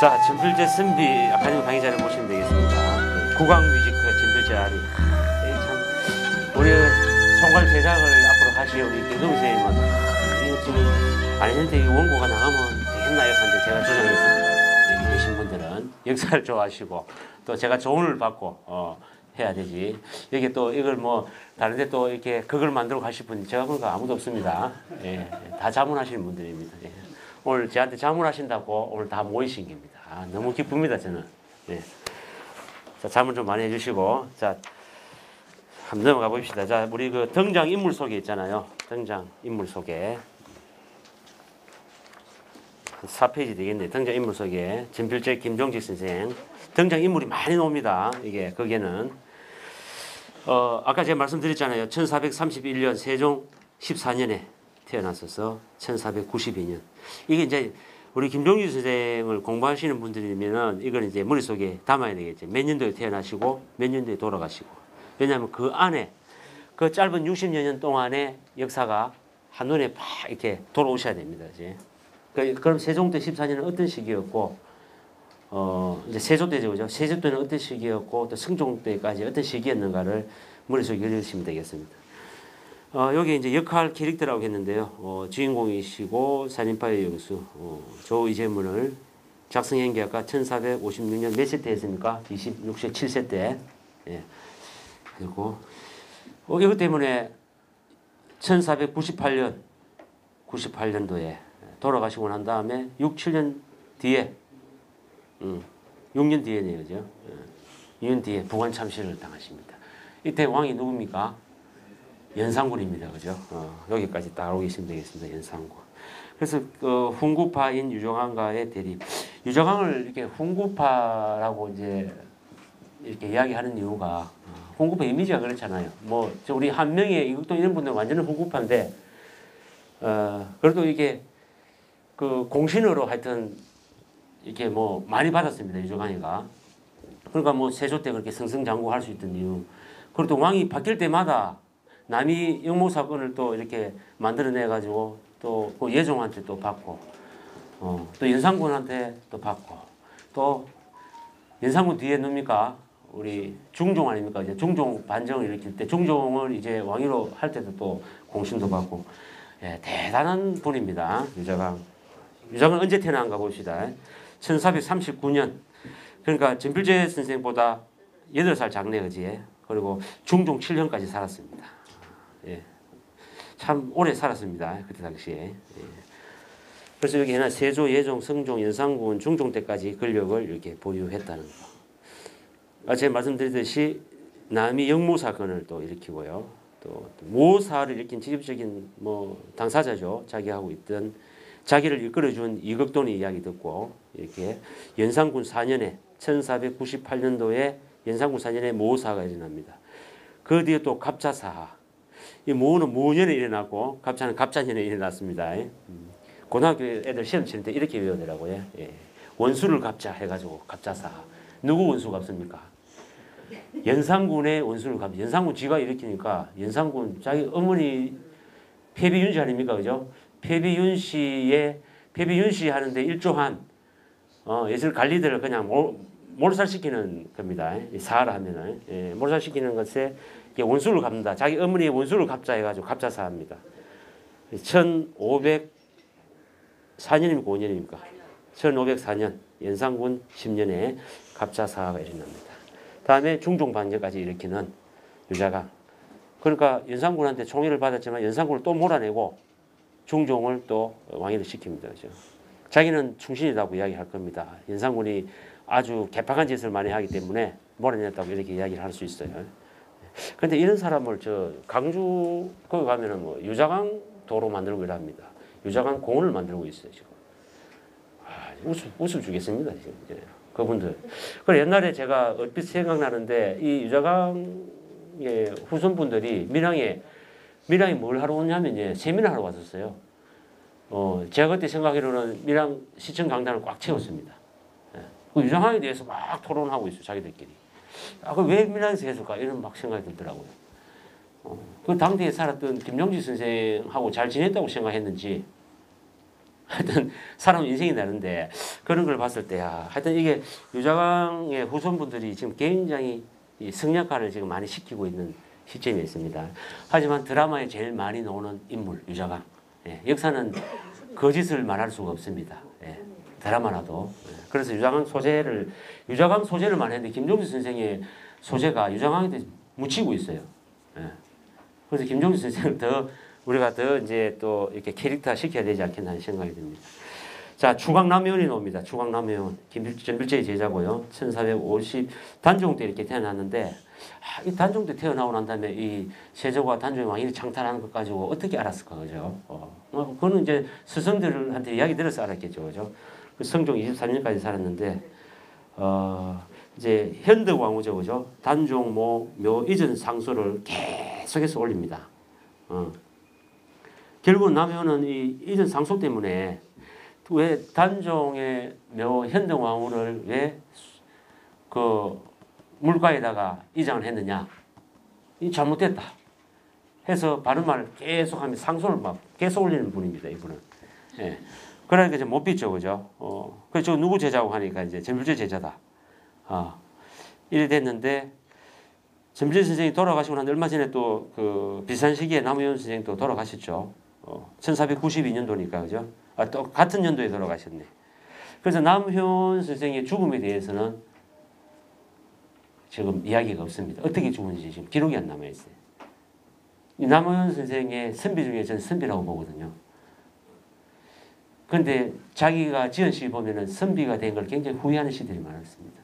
자, 진필재 선비 아카데미 강의자를 모시면 되겠습니다. 국악 뮤지컬 진필재 아리. 참, 우리 총괄 제작을 앞으로 하시오 우리 김동희 선생님은 이거 지금 안 했는데 이 원고가 나가면 되겠나요? 하는데 제가 주장했습니다. 여기 계신 분들은 역사를 좋아하시고 또 제가 조언을 받고 해야 되지. 여기 또 이걸 뭐 다른데 또 이렇게 그걸 만들고 가실 분 제가 보니까 아무도 없습니다. 예, 다 자문하시는 분들입니다. 예. 오늘 저한테 자문하신다고 오늘 다 모이신 겁니다. 아, 너무 기쁩니다 저는. 예. 자, 자문 좀 많이 해주시고 자 한번 넘어가 봅시다. 자, 우리 그 등장 인물 소개 있잖아요. 등장 인물 소개 4페이지 되겠네. 등장 인물 소개 진필재 김종직 선생 등장 인물이 많이 나옵니다. 이게 거기에는 아까 제가 말씀드렸잖아요. 1431년 세종 14년에 태어났어서 1492년. 이게 이제 우리 김종주 선생을 공부하시는 분들이면은 이걸 이제 머릿속에 담아야 되겠죠. 몇 년도에 태어나시고 몇 년도에 돌아가시고. 왜냐하면 그 안에 그 짧은 60여 년 동안의 역사가 한눈에 팍 이렇게 돌아오셔야 됩니다. 이제. 그럼 세종 때 14년은 어떤 시기였고 이제 세조 때죠. 그죠? 세조 때는 어떤 시기였고 또 승종 때까지 어떤 시기였는가를 머릿속에 그려주시면 되겠습니다. 여기 이제 역할 캐릭터라고 했는데요. 주인공이시고 살인파의 영수 조의제문을 작성한 게 아까 1456년 몇 세 때 했습니까? 26세 7세 때. 예. 그리고 이것 때문에 1498년도에 돌아가시고 난 다음에 6, 7년 뒤에 6년 뒤에네요. 그죠? 6년 뒤에 부관 참시를 당하십니다. 이때 왕이 누굽니까? 연산군입니다. 그죠? 여기까지 따로 계시면 되겠습니다. 연산군. 그래서 훈구파인 유정왕과의 대립. 유정왕을 이렇게 훈구파라고 이제 이렇게 이야기하는 이유가 훈구파 이미지가 그렇잖아요. 뭐 우리 한명의 이국동 이런 분들은 완전히 훈구파인데 그래도 이게 그 공신으로 하여튼 이렇게 뭐 많이 받았습니다. 유정왕이가. 그러니까 뭐 세조 때 그렇게 승승장구할 수 있던 이유. 그리고 또 왕이 바뀔 때마다 남이 영모 사건을 또 이렇게 만들어내 가지고 또 그 예종한테 또 받고 또 연산군한테 또 받고 또 연산군 뒤에 뭡니까 우리 중종 아닙니까? 이제 중종 반정을 일으킬 때 중종을 이제 왕위로 할 때도 또 공신도 받고 예, 대단한 분입니다. 유자강. 유자강은 언제 태어난가 봅시다. 1439년. 그러니까 진필재 선생보다 8살 작네, 그지? 그리고 중종 7년까지 살았습니다. 예. 참 오래 살았습니다. 그때 당시에. 예. 그래서 여기 하나 세조, 예종, 성종, 연산군, 중종 때까지 권력을 이렇게 보유했다는 거. 제가 말씀드렸듯이 남이 영모 사건을 또 일으키고요. 또 모사를 일으킨 직접적인 뭐 당사자죠. 자기하고 있던 자기를 이끌어준 이극돈의 이야기 듣고 이렇게 연산군 4년에 1498년도에 연산군 4년에 모사가 일어납니다. 그 뒤에 또 갑자사하. 이 모는 모년에 일어났고 갑자는 갑자년에 일어났습니다. 고등학교 애들 시험 치는 때 이렇게 외우더라고요. 예. 원수를 갑자 해가지고 갑자사하. 누구 원수 갚습니까? 연산군의 원수를 갚. 연산군 지가 일으키니까 연산군 자기 어머니 폐비윤씨 아닙니까, 그죠? 폐비윤씨 하는데 일조한 예술 관리들을 그냥 몰살시키는 겁니다. 사하라 하면은 예, 몰살시키는 것에 원수를 갚는다. 자기 어머니의 원수를 갚자 해가지고 갑자사합니다. 1504년입니까 5년입니까? 1504년 연산군 10년에 갑자사가 일어납니다. 다음에 중종 반정까지 일으키는 유자강. 그러니까 연산군한테 총애를 받았지만 연산군을 또 몰아내고 중종을 또 왕위를 시킵니다. 그죠? 자기는 충신이라고 이야기할 겁니다. 연산군이 아주 개팍한 짓을 많이 하기 때문에 몰아냈다고 이렇게 이야기를 할 수 있어요. 그런데 이런 사람을 강주 거기 가면은 뭐 유자강 도로 만들고 이랍니다. 유자강 공원을 만들고 있어요 지금. 웃음 주겠습니다 지금. 예. 그분들. 그래 옛날에 제가 얼핏 생각나는데 이 유자강의 후손분들이 밀양에 뭘 하러 오냐면 예, 세미나 하러 왔었어요. 제가 그때 생각하기로는 밀양 시청 강단을 꽉 채웠습니다. 예. 그 유자강에 대해서 막 토론하고 있어요 자기들끼리. 왜 밀양에서 했을까 이런 막 생각이 들더라고요. 그 당대에 살았던 김용지 선생하고 잘 지냈다고 생각했는지 하여튼 사람 인생이 다른데 그런 걸 봤을 때야 하여튼 이게 유자광의 후손분들이 지금 굉장히 이 성역화를 지금 많이 시키고 있는 시점이 있습니다. 하지만 드라마에 제일 많이 나오는 인물 유자광. 예, 역사는 거짓을 말할 수가 없습니다. 예, 드라마라도. 예, 그래서 유자광 소재를만 했는데 김종수 선생의 소재가 유자광한테 묻히고 있어요. 예, 그래서 김종수 선생을 우리가 더 이제 또 이렇게 캐릭터 시켜야 되지 않겠나 하는 생각이 듭니다. 자, 주광남회원이 나옵니다. 주광남회원. 전필제의 제자고요. 1450 단종 때 이렇게 태어났는데, 이 단종 때 태어나고 난 다음에 이 세조가 단종의 왕이 창탈하는 것 가지고 어떻게 알았을까, 그죠? 그거는 이제 스승들한테 이야기 들어서 알았겠죠, 그죠? 그 성종 23년까지 살았는데, 이제 현덕왕후죠, 그죠? 단종, 묘 이전 상소를 계속해서 올립니다. 결국 남회원은 이 이전 상소 때문에 왜 단종의 묘 현덕왕후를 왜 그 물가에다가 이장을 했느냐? 이 잘못됐다. 해서 바른 말을 계속하면 상소를 막 계속 올리는 분입니다. 이분은. 예. 그러니까 이제 못 믿죠, 그죠? 그래서 누구 제자고 하니까 이제 전필제 제자다. 이래 됐는데 전필제 선생이 돌아가시고 난 얼마 전에 또 그 비슷한 시기에 남우현 선생도 돌아가셨죠. 1492년도니까 그죠? 또 같은 연도에 돌아가셨네. 그래서 남효원 선생의 죽음에 대해서는 지금 이야기가 없습니다. 어떻게 죽은지 지금 기록이 안 남아있어요. 남효원 선생의 선비 중에 저는 선비라고 보거든요. 그런데 자기가 지은 시 보면은 선비가 된 걸 굉장히 후회하는 시들이 많았습니다.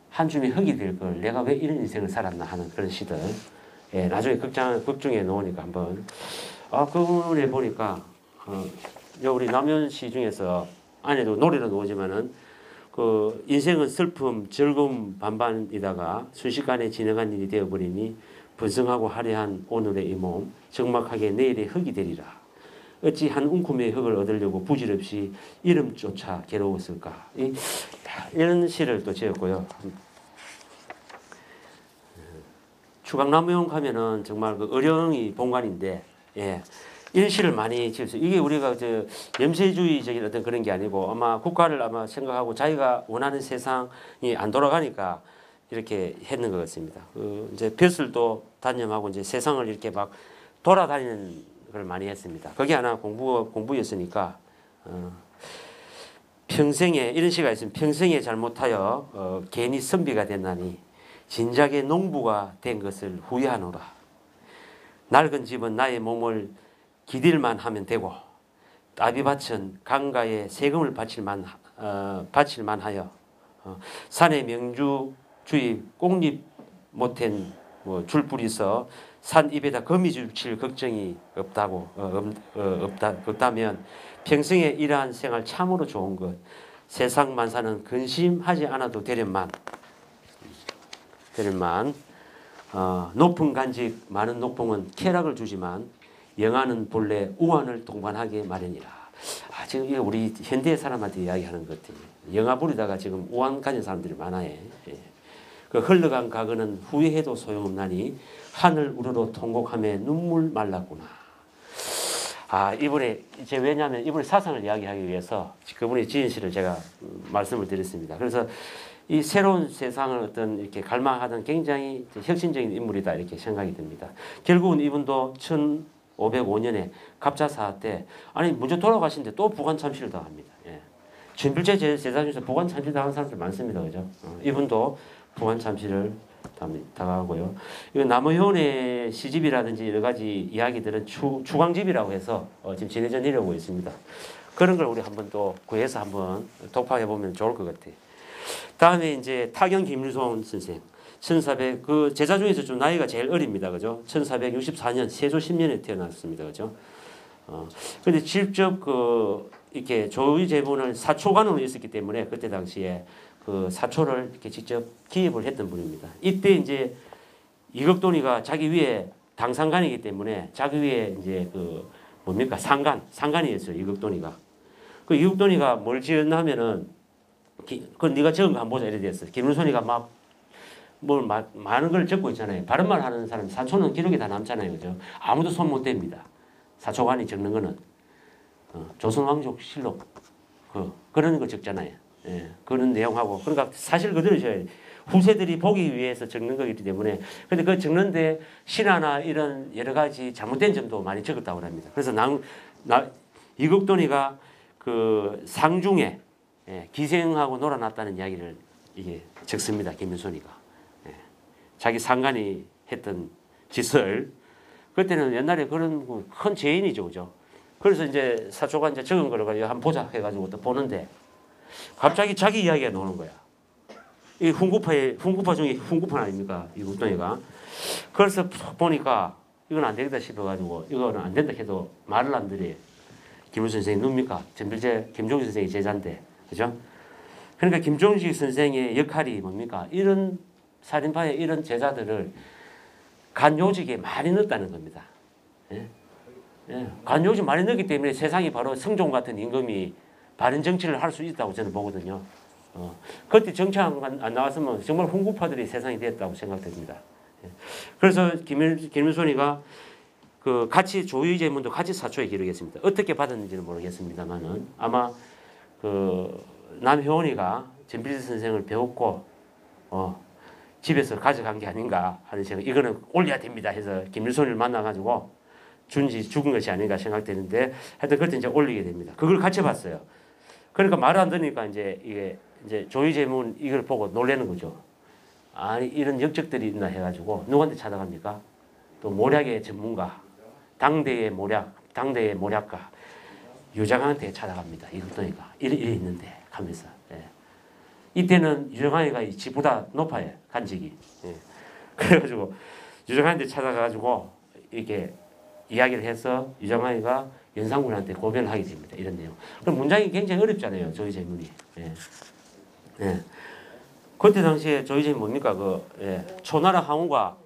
한 줌의 흙이 될 걸 내가 왜 이런 인생을 살았나 하는 그런 시들. 예, 나중에 극중에 나오니까 한번. 그 부분에 보니까 우리 남현 시 중에서 안에도 노래로 나오지만은 그 인생은 슬픔, 즐거움 반반이다가 순식간에 지나간 일이 되어버리니 번성하고 화려한 오늘의 이 몸 적막하게 내일의 흙이 되리라. 어찌 한 움큼의 흙을 얻으려고 부질없이 이름조차 괴로웠을까. 이런 시를 또 지었고요. 추강남무용 가면은 정말 그 어령이 본관인데, 예. 이런 시를 많이 지었어요. 이게 우리가 염세주의적인 어떤 그런 게 아니고 아마 국가를 아마 생각하고 자기가 원하는 세상이 안 돌아가니까 이렇게 했는 것 같습니다. 이제 벼슬도 단념하고 이제 세상을 이렇게 막 돌아다니는 걸 많이 했습니다. 그게 하나 공부였으니까, 평생에, 이런 시가 있으면 평생에 잘못하여 괜히 선비가 됐나니 진작에 농부가 된 것을 후회하노라. 낡은 집은 나의 몸을 기딜만 하면 되고 따비밭은 강가에 세금을 바칠만 하여 산의 명주 주의 꽁립 못한 줄뿌리서 산 입에다 거미 줄칠 걱정이 없다면 평생에 이러한 생활 참으로 좋은 것. 세상 만사는 근심하지 않아도 되련만 높은 간직 많은 녹봉은 쾌락을 주지만 영화는 본래 우환을 동반하게 마련이라. 지금 이게 우리 현대 사람한테 이야기하는 것 같아요. 영화 부리다가 지금 우환 가진 사람들이 많아요. 예. 그 흘러간 과거는 후회해도 소용없나니 하늘 우러러 통곡하며 눈물 말랐구나. 이분의 이제 왜냐하면 이분의 사상을 이야기하기 위해서 그분의 지은 시를 제가 말씀을 드렸습니다. 그래서 이 새로운 세상을 어떤 이렇게 갈망하던 굉장히 혁신적인 인물이다 이렇게 생각이 듭니다. 결국은 이분도 1505년에 갑자사 때 먼저 돌아가신데 또 부관참시를 당합니다. 예. 전필제 제자 중에서 부관참시 당한 사람들 많습니다, 그죠? 이분도 부관참시를 당하고요. 이거 남의현의 시집이라든지 여러 가지 이야기들은 추광집이라고 해서 지금 전해져 내려오고 있습니다. 그런 걸 우리 한번 또 구해서 한번 독파해 보면 좋을 것 같아요. 다음에 이제 타경 김일손 선생. 1400, 그 제자 중에서 좀 나이가 제일 어립니다. 그죠? 1464년, 세조 10년에 태어났습니다. 그죠? 근데 직접 이렇게 조의 제본을 사초관으로 있었기 때문에 그때 당시에 그 사초를 이렇게 직접 기입을 했던 분입니다. 이때 이제 이극돈이가 자기 위에 당상관이기 때문에 자기 위에 이제 상관이었어요. 이극돈이가. 그 이극돈이가 뭘 지었나 하면은 그건 네가 적은 거 한번 보자 이래 됐어. 김일손이가 막 많은 걸 적고 있잖아요. 바른 말 하는 사람 사초는 기록이 다 남잖아요. 그죠? 아무도 손 못 댑니다. 사초관이 적는 거는 조선왕족실록 그런 거 적잖아요. 예, 그런 내용하고 그러니까 사실 그대로 적어야 후세들이 보기 위해서 적는 거기 때문에 근데 그 적는데 신화나 이런 여러 가지 잘못된 점도 많이 적었다고 합니다. 그래서 이국돈이가 그 상중에 기생하고 놀아났다는 이야기를 이게 적습니다. 김윤손이가 자기 상간이 했던 짓을 그때는 옛날에 그런 큰 죄인이죠, 그죠? 그래서 이제 사초가 이제 적은 거를 가지고 한번 보자 해가지고 또 보는데 갑자기 자기 이야기가 나오는 거야. 이 훈구파 중에 훈구파 아닙니까? 이 국동이가. 그래서 보니까 이건 안 되겠다 싶어가지고 이거는 안 된다 해도 말을 안 들이. 김훈 선생이 누굽니까? 전필제 김종식 선생이 제자인데, 그죠? 그러니까 김종식 선생의 역할이 뭡니까? 이런 살인파의 이런 제자들을 간요직에 많이 넣었다는 겁니다. 예? 예. 간요직 많이 넣기 때문에 세상이 바로 성종 같은 임금이 바른 정치를 할 수 있다고 저는 보거든요. 그때 정치 안 나왔으면 정말 훈구파들이 세상이 됐다고 생각됩니다. 예. 그래서 김일손이가 그 같이 조의제문도 같이 사초에 기록했습니다. 어떻게 받았는지는 모르겠습니다만은 아마 그 남효원이가 전필재 선생을 배웠고 집에서 가져간 게 아닌가 하는 생각. 이거는 올려야 됩니다 해서 김일손을 만나가지고 죽은 것이 아닌가 생각되는데 하여튼 그때 이제 올리게 됩니다. 그걸 같이 봤어요. 그러니까 말을 안 들으니까 이제 조의제문 이걸 보고 놀라는 거죠. 아니 이런 역적들이 있나 해가지고 누구한테 찾아갑니까? 또 모략의 전문가, 당대의 모략가 유정한테 찾아갑니다. 이것도니까 이래 있는데 하면서. 예. 이때는 유정한이가 지보다 높아요. 간직이. 예. 그래가지고 유정한테 찾아가가지고 이렇게 이야기를 해서 유정한이가 연산군한테 고변을 하게 됩니다. 이런 내용. 그럼 문장이 굉장히 어렵잖아요. 조의제문이. 예. 예. 그때 당시에 조의제문이 뭡니까? 초나라 항우가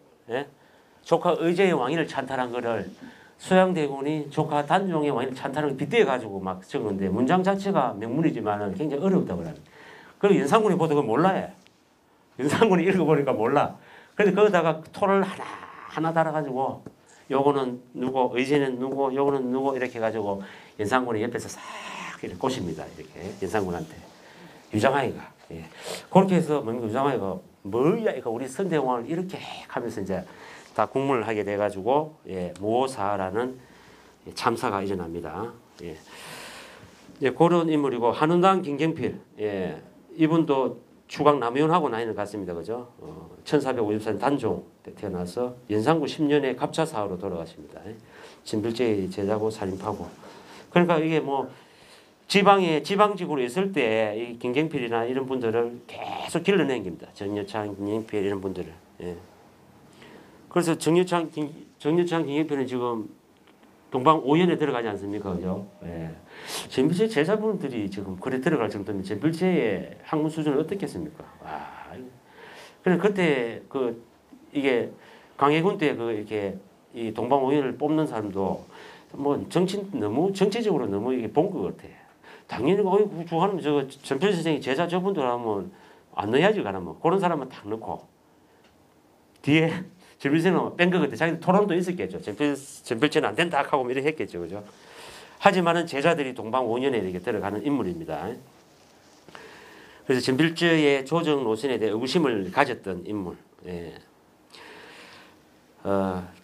조카 의제의 왕위를 찬탈한 거를 소양대군이 조카 단종의 왕위를 찬탈한 걸 빗대가지고 막 적었는데 문장 자체가 명문이지만 굉장히 어렵다고 합니다. 그리고 연산군이 보도 그걸 몰라요. 연산군이 읽어보니까 몰라. 그런데 거기다가 토를 하나 달아가지고 요거는 누구, 의제는 누구, 요거는 누구 이렇게 해가지고 연산군이 옆에서 싹 이렇게 꼬십니다. 이렇게 연산군한테. 유장하이가. 예. 그렇게 해서 뭔가 유장하이가 뭐야 이거 우리 선대왕을 이렇게 하면서 이제 다 국문을 하게 돼가지고 모사라는 참사가 일어납니다. 그런 인물이고 한운당 김경필 이분도 추강 남윤하고 나이는 같습니다. 그죠? 1454년 단종 때 태어나서 연산군 10년에 갑차사후로 돌아가십니다. 진필제의 제자고 살인파고. 그러니까 이게 뭐 지방직으로 있을 때 이 김경필이나 이런 분들을 계속 길러낸 겁니다. 정여창, 김경필 이런 분들을. 그래서 정여창, 김경필은 지금 동방 5연에 들어가지 않습니까? 그죠? 전필제 제자분들이 지금 그래 들어갈 정도면 전필제의 학문 수준은 어떻겠습니까? 와. 그래 그때 이게 강해군 때 이렇게 이 동방 5연을 뽑는 사람도 뭐 정치적으로 너무 이게 본 것 같아. 당연히 주하면 전필 선생이 제자 저분들 하면 안 넣어야지 가라면 그런 사람은 딱 넣고 뒤에 전필제는 뺀 것 같아. 자기 토론도 있었겠죠. 전필제는 안 된다 하고 이렇게 했겠죠. 그죠? 하지만은 제자들이 동방 5년에 이렇게 들어가는 인물입니다. 그래서 전필제의 조정 노선에 대해 의구심을 가졌던 인물.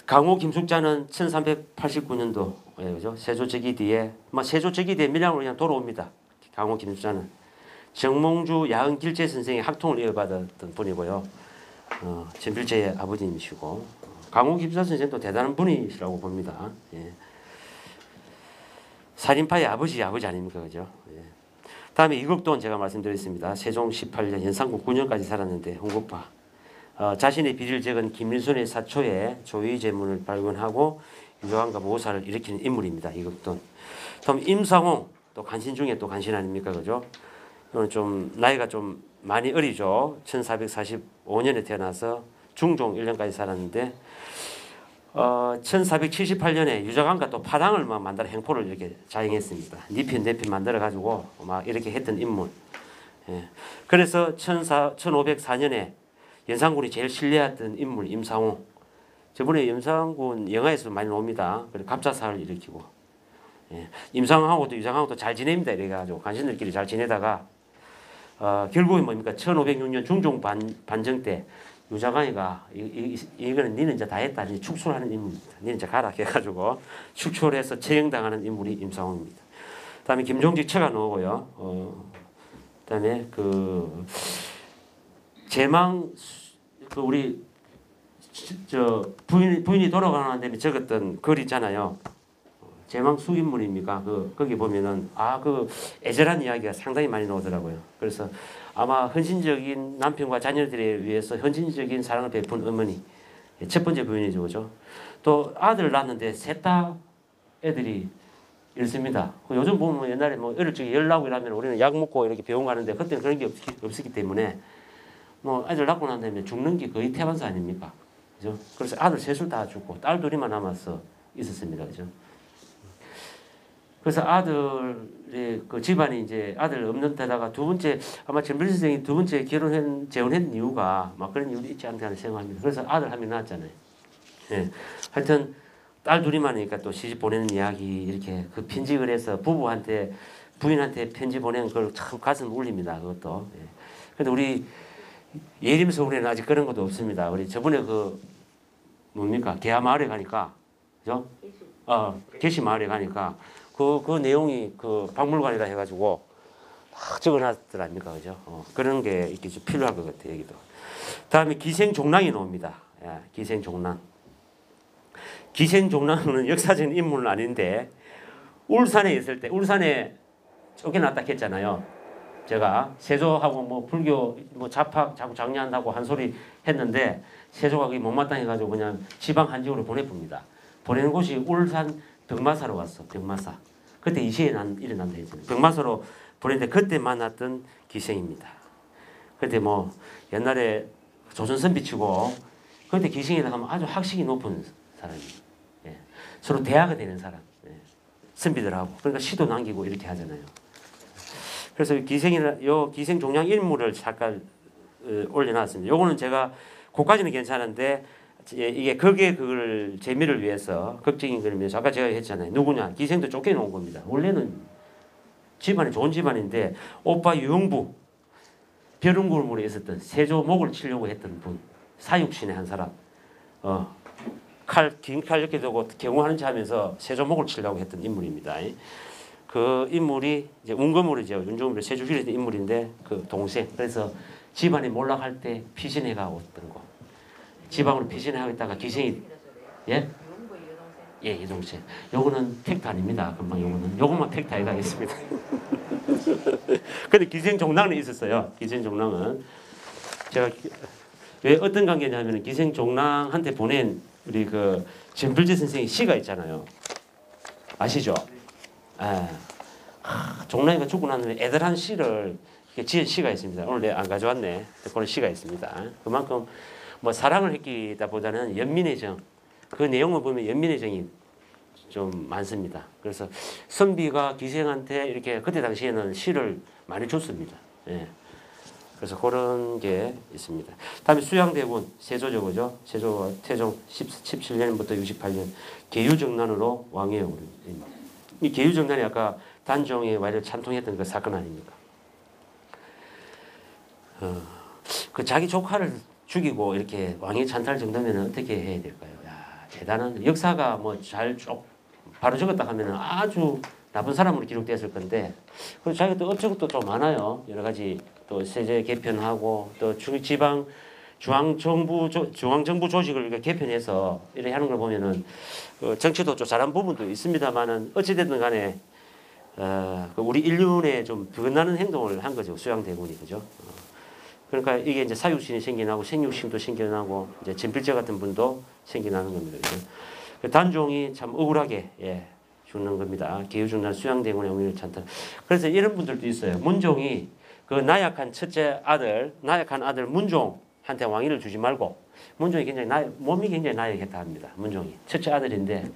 강호 김숙자는 1389년도 그죠? 세조제기뒤에 세조제기뒤에 밀양으로 그냥 돌아옵니다. 강호 김숙자는 정몽주 야은길제 선생의 학통을 이어받았던 분이고요. 전필제의 아버님이시고 강호 김숙자 선생도 대단한 분이시라고 봅니다. 살인파의 아버지 아닙니까? 그죠? 다음에 이국돈 제가 말씀드렸습니다. 세종 18년 연산군 9년까지 살았는데 훈구파. 자신의 비리를 적은 김일손의 사초에 조의제문을 발견하고 유조한과 모사를 일으키는 인물입니다. 이국돈. 다음 임상홍 또 간신 중에 또 간신 아닙니까? 그죠? 이거는 좀 나이가 좀 많이 어리죠. 1445년에 태어나서 중종 1년까지 살았는데 1478년에 유자관과 또 파당을 막 만들어 행포를 이렇게 자행했습니다. 니편 만들어 가지고 막 이렇게 했던 인물. 그래서 1504년에 연산군이 제일 신뢰했던 인물 임상홍. 저번에 연산군 영화에서 많이 나옵니다. 그래서 갑자사를 일으키고 예. 임상하고도 유상하고도 잘 지냅니다. 이래가지고 간신들끼리 잘 지내다가 결국에 뭡니까? 1506년 중종 반정 때 유자광이가 이거는 니는 이제 다 했다. 이제 축출하는 인물입니다. 니는 이제 가라 해가지고 축출해서 처형당하는 인물이 임상홍입니다. 그다음에 김종직 처가 나오고요. 그다음에 그 제망 그 우리 저 부인이 돌아가는 데에 적었던 글 있잖아요. 제망 숙인물입니까? 거기 보면은 그 애절한 이야기가 상당히 많이 나오더라고요. 그래서 아마 헌신적인 남편과 자녀들에 위해서 헌신적인 사랑을 베푼 어머니 첫 번째 부인이죠, 그죠? 또 아들 낳았는데 셋 다 애들이 이렇습니다. 요즘 보면 옛날에 뭐 어릴 적에 열 나고 이러면 우리는 약 먹고 이렇게 병원 가는데 그때는 그런 게 없었기 때문에 뭐 아들 낳고 난 다음에 죽는 게 거의 태반사 아닙니까? 그죠? 그래서 아들 셋을 다 죽고 딸 둘이만 남아서 있었습니다, 그죠? 그래서 아들의 그 집안이 이제 아들 없는 데다가 두 번째 아마 전필 선생이 두 번째 재혼한 이유가 막 그런 이유도 있지 않나 생각합니다. 그래서 아들 한 명 낳았잖아요. 예. 하여튼 딸 둘이만이니까 또 시집 보내는 이야기 이렇게 그 편집을 해서 부인한테 편지 보낸 걸 참 가슴 울립니다. 그것도. 예. 근데 우리 예림 서울에는 아직 그런 것도 없습니다. 우리 저번에 그 뭡니까 계하 마을에 가니까 그죠? 계시 마을에 가니까. 그 내용이 그 박물관이라 해가지고 딱 적어놨더랍니까, 그죠? 그런 게 이렇게 좀 필요할 것 같아요, 여기도. 다음에 기생종랑이 나옵니다. 예, 기생종랑. 기생종랑은 역사적인 인물은 아닌데 울산에 있을 때 울산에 쫓겨났다 했잖아요. 제가 세조하고 뭐 불교 뭐 자파 자꾸 장려한다고 한 소리 했는데 세조가 그게 못마땅해가지고 그냥 지방 한 지역으로 보내봅니다. 보내는 곳이 울산 병마사로 왔어. 병마사. 그때 이 시에 일어난다 했잖아요. 병마사로 보냈는데 그때 만났던 기생입니다. 그때 뭐 옛날에 조선선 비치고 그때 기생이라 하면 아주 학식이 높은 사람이에요. 예. 서로 대화가 되는 사람. 예. 선비들하고 그러니까 시도 남기고 이렇게 하잖아요. 그래서 요 기생 종량 일물을 잠깐 올려놨습니다. 요거는 제가 그까지는 괜찮은데 이게 극의 그걸 재미를 위해서 극적인 그림에서 아까 제가 했잖아요. 누구냐? 기생도 쫓겨놓은 겁니다. 원래는 집안이 좋은 집안인데 오빠 유흥부 벼른굴물에 있었던 세조 목을 치려고 했던 분 사육신의 한 사람 긴 칼 이렇게 두고 경호하는 체 하면서 세조 목을 치려고 했던 인물입니다. 그 인물이 이제 운거물이죠. 윤종물이 세조실에 있던 인물인데 그 동생. 그래서 집안이 몰락할 때 피신해가 왔던 거. 지방으로 피신하고 있다가 기생이 예? 예, 이 동생. 요거는 팩트 아닙니다. 금방 요것만 팩트 아이가 있습니다. 근데 기생종랑은 있었어요. 기생종랑은 제가 왜 어떤 관계냐면 기생종랑한테 보낸 우리 그 전필재 선생의 시가 있잖아요. 아시죠? 종랑이가 죽고 난 후에 애들한 시를 지은 시가 있습니다. 오늘 내가 안 가져왔네. 그런 시가 있습니다. 그만큼 뭐 사랑을 했기보다는 연민의 정, 그 내용을 보면 연민의 정이 좀 많습니다. 그래서 선비가 기생한테 이렇게 그때 당시에는 시를 많이 줬습니다. 예. 그래서 그런 게 있습니다. 다음에 수양대군 세조죠, 그죠? 세조가 태종 17년부터 68년 계유정난으로 왕위에 오릅니다. 이 계유정난이 아까 단종의 와이를 찬통했던 그 사건 아닙니까? 그 자기 조카를 죽이고 이렇게 왕위 찬탈 정도면 어떻게 해야 될까요? 야, 대단한 역사가 뭐 잘 바로 적었다 하면 아주 나쁜 사람으로 기록됐을 건데 그리고 자기가 또 업적도 좀 많아요. 여러 가지 또 세제 개편하고 또 지방 중앙정부 조직을 개편해서 이렇게 하는 걸 보면은 정치도 좀 잘한 부분도 있습니다만은 어찌됐든 간에 우리 인륜에 좀 변하는 행동을 한 거죠. 수양대군이 그죠? 그러니까 이게 이제 사육신이 생겨나고 생육신도 생겨나고 이제 진필제 같은 분도 생겨나는 겁니다. 그죠? 단종이 참 억울하게 죽는 겁니다. 계유중난 수양대군의 왕위를 찬탈. 그래서 이런 분들도 있어요. 문종이 그 나약한 아들 문종한테 왕위를 주지 말고 문종이 몸이 굉장히 나약했다 합니다. 문종이 첫째 아들인데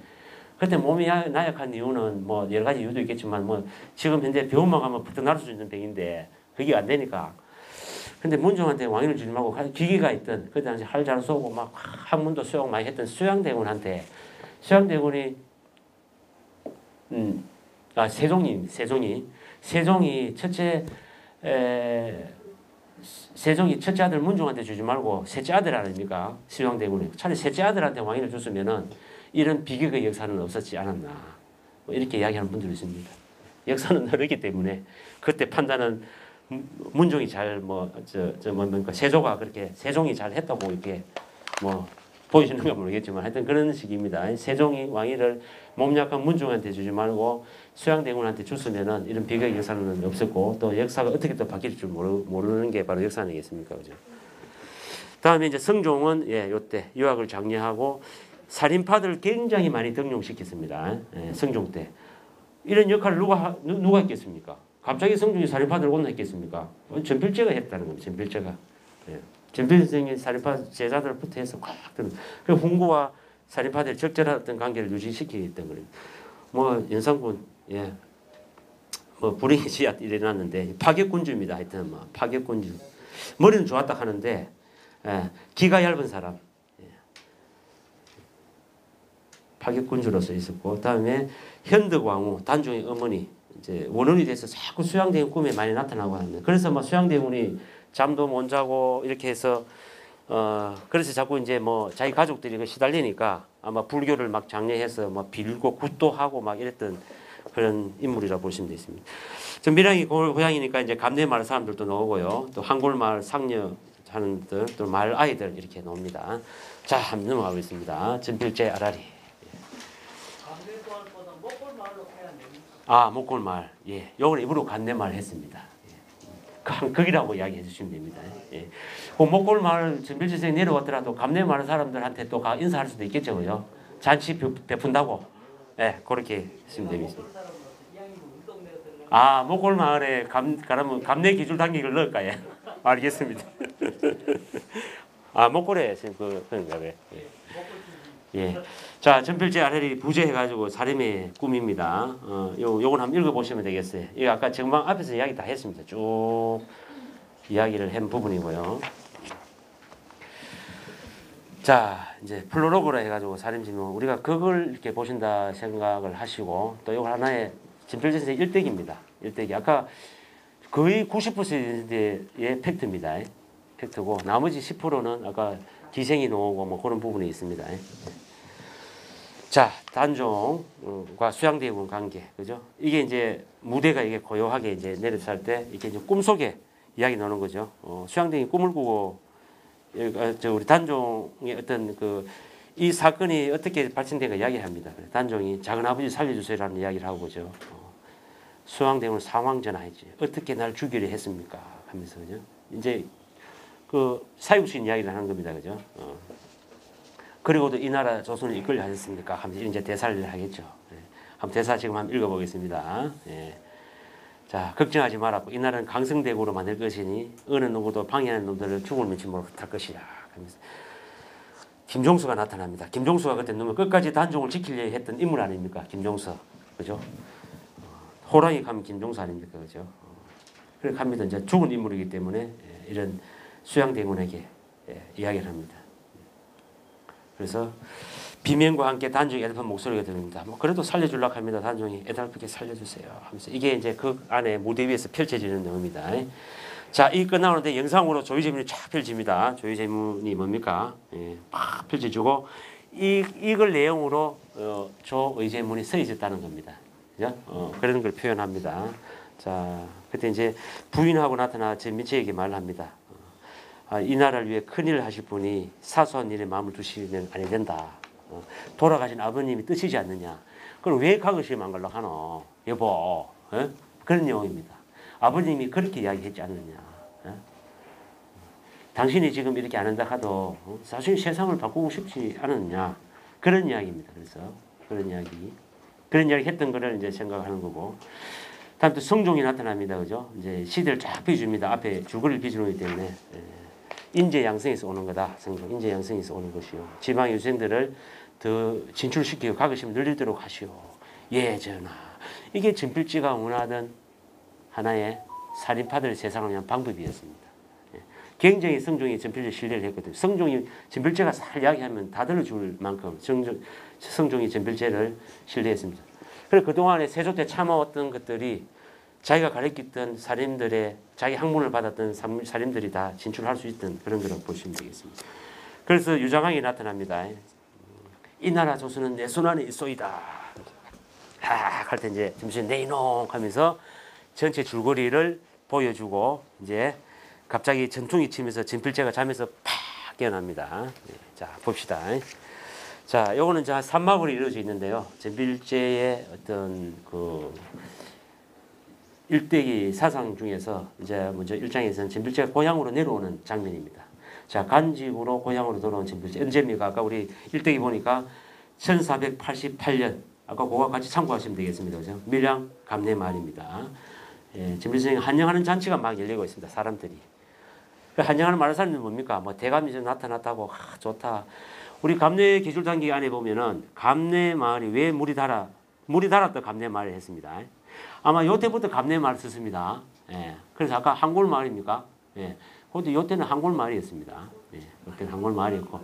그때 몸이 나약한 이유는 뭐 여러 가지 이유도 있겠지만 뭐 지금 현재 병원만 가면 부쩍 나를 수 있는 병인데 그게 안 되니까. 근데 문종한테 왕위를 주지 말고 기계가 있던 그때 당시 활 잘 쏘고 막 학문도 수용 많이 했던 수양대군이 세종이 첫째 아들 문종한테 주지 말고 셋째 아들 아닙니까? 수양대군에 차라리 셋째 아들한테 왕위를 줬으면은 이런 비극의 역사는 없었지 않았나 뭐 이렇게 이야기하는 분들이 있습니다. 역사는 흐르기 때문에 그때 판단은 문종이 잘 뭡니까 세조가 그렇게 세종이 잘 했다고 이렇게 뭐 보이시는가 모르겠지만 하여튼 그런 식입니다. 세종이 왕위를 몸 약한 문종한테 주지 말고 수양대군한테 줬으면은 이런 비극의 역사는 없었고 또 역사가 어떻게 또 바뀔 줄 모르는 게 바로 역사 아니겠습니까, 그죠? 다음에 이제 성종은 요때 유학을 장려하고 살인파들을 굉장히 많이 등용시켰습니다. 성종 때 이런 역할을 누가 했겠습니까? 갑자기 성종이 살인파들을 혼냈겠습니까? 전필제가 했다는 겁니다. 전필제가. 전필 선생이 살인파 제자들부터 해서 꽉 드는. 그 훈구와 살인파들이 적절한 어떤 관계를 유지시키기 때문에 뭐 연산군 뭐 불행의 씨앗 일어났는데 파격군주입니다. 하여튼 뭐 파격군주. 머리는 좋았다 하는데 기가 얇은 사람. 파격군주로서 있었고 다음에 현덕왕후 단종의 어머니 이제 원혼이 돼서 자꾸 수양대군 꿈에 많이 나타나고 합니다. 그래서 뭐 수양대군이 잠도 못 자고 이렇게 해서 그래서 자꾸 이제 뭐 자기 가족들이 그 시달리니까 아마 불교를 막 장려해서 막 빌고 굿도 하고 막 이랬던 그런 인물이라고 보시면 되겠습니다. 저 밀양이 고향이니까 이제 감내 마을 사람들도 나오고요. 또 한골 마을 상녀 하는 들, 또 마을 아이들 이렇게 나옵니다. 자, 한번 넘어가 보겠습니다. 전필제 아라리. 목골 마을. 요건 입으로 간내 마을 했습니다. 거기라고 이야기해 주시면 됩니다. 그 목골 마을 전필제 선생님 내려왔더라도 감내 마을 사람들한테 또 인사할 수도 있겠죠, 그죠? 잔치 베푼다고. 그렇게 하시면 되겠습니다. 목골 마을에 그러면 감내 기술 단계를 넣을까요? 알겠습니다. 목골에 그런가 왜? 자, 전필제 아래리 부재해가지고 사림의 꿈입니다. 요건 한번 읽어보시면 되겠어요. 이거 아까 정방 앞에서 이야기 다 했습니다. 쭉 이야기를 한 부분이고요. 자, 이제 플로로그로 해가지고 사림지명 우리가 그걸 이렇게 보신다 생각을 하시고 또 이거 하나의 전필제 선생 일대기입니다. 일대기 아까 거의 90%의 팩트입니다. 팩트고 나머지 10%는 아까 기생이 나오고 뭐 그런 부분이 있습니다. 자, 단종과 수양대군 관계, 그죠? 이게 이제 무대가 이게 고요하게 이제 내려살 때 이렇게 이제 꿈속에 이야기 나오는 거죠. 수양대군이 꿈을 꾸고 우리 단종의 어떤 이 사건이 어떻게 발생된가 이야기합니다. 단종이 작은 아버지 살려주세요라는 이야기를 하고 그죠. 수양대군을 상황 전화했지. 어떻게 날 죽이려 했습니까? 하면서 그죠. 이제 사육신 이야기를 하는 겁니다, 그죠. 그리고도 이 나라 조선을 이끌려 하셨습니까? 하면서 이제 대사를 하겠죠. 한번 대사 지금 한번 읽어보겠습니다. 자, 걱정하지 말았고 이 나라는 강성대국으로 만들 것이니 어느 누구도 방해하는 놈들을 죽을 면치 못할 것이라. 하면서 김종수가 나타납니다. 김종수가 그때 놈을 끝까지 단종을 지키려 했던 인물 아닙니까? 김종수, 그죠? 호랑이 가면 김종수 아닙니까, 그죠? 그렇게 합니다. 이제 죽은 인물이기 때문에 이런 수양대군에게 이야기를 합니다. 그래서 비명과 함께 단종이 애달픈 목소리가 들립니다. 뭐 그래도 살려주려고 합니다. 단종이 애달프게 살려주세요 하면서 이게 이제 그 안에 무대 위에서 펼쳐지는 내용입니다. 자, 이 끝나오는데 영상으로 조의제문이 쫙 펼쳐집니다. 조의제문이 뭡니까? 막 펼쳐지고 이걸 내용으로 조의제문이 서 있었다는 겁니다. 그죠? 그런 걸 표현합니다. 자, 그때 이제 부인하고 나타나 전미채에게 말을 합니다. 이 나라를 위해 큰일을 하실 분이 사소한 일에 마음을 두시면 아니 된다. 돌아가신 아버님이 뜻이지 않느냐. 그럼 왜 가거심 안 걸러 하노? 여보. 그런 내용입니다. 아버님이 그렇게 이야기했지 않느냐. 당신이 지금 이렇게 안 한다 하도 사실 세상을 바꾸고 싶지 않느냐. 그런 이야기입니다. 그래서 그런 이야기 했던 거를 이제 생각하는 거고. 다음 또 성종이 나타납니다. 그죠? 이제 시대를 쫙 비줍니다. 앞에 줄거리를 비주기 때문에. 인재 양성에서 오는 거다. 성종. 인재 양성에서 오는 것이요. 지방 유생들을 더 진출시키고 가거심을 늘리도록 하시오. 예, 전하. 이게 전필제가 원하던 하나의 살인파들의 세상을 위한 방법이었습니다. 굉장히 성종이 전필제 신뢰를 했거든요. 성종이 전필제가 살 이야기하면 다 들어줄 만큼 성종이 전필제를 신뢰했습니다. 그래서 그동안에 세조 때 참아왔던 것들이 자기가 가르쳤던 사림들의 자기 학문을 받았던 사림들이 다 진출할 수 있던 그런 거라고 보시면 되겠습니다. 그래서 유장왕이 나타납니다. 이 나라 조선은 내 손 안에 있소이다. 할 때 이제 잠시 네이농 하면서 전체 줄거리를 보여주고 이제 갑자기 전통이 치면서 진필제가 잠에서 팍 깨어납니다. 자 봅시다. 자 요거는 자 3막으로 이루어져 있는데요. 진필제의 어떤 그 일대기 사상 중에서 이제 먼저 1장에서는 진필제가 고향으로 내려오는 장면입니다. 자 간직으로 고향으로 돌아온 진필제 언제입니까? 아까 우리 일대기 보니까 1488년 아까 그거 같이 참고하시면 되겠습니다. 그죠? 밀양 감내 말입니다. 예, 진필스님 한영하는 잔치가 막 열리고 있습니다. 사람들이. 한영하는 말하는 사람들은 뭡니까? 뭐 대감이 좀 나타났다고 좋다. 우리 감내 기술단기 안에 보면은 감내 마을이 왜 물이 달았던 감내 마을을 했습니다. 아마 요때부터 감내 마을 썼습니다. 예, 그래서 아까 한골 마을입니까? 예, 그것도 요때는 한골 마을이었습니다. 예, 요때는 한골 마을이었고,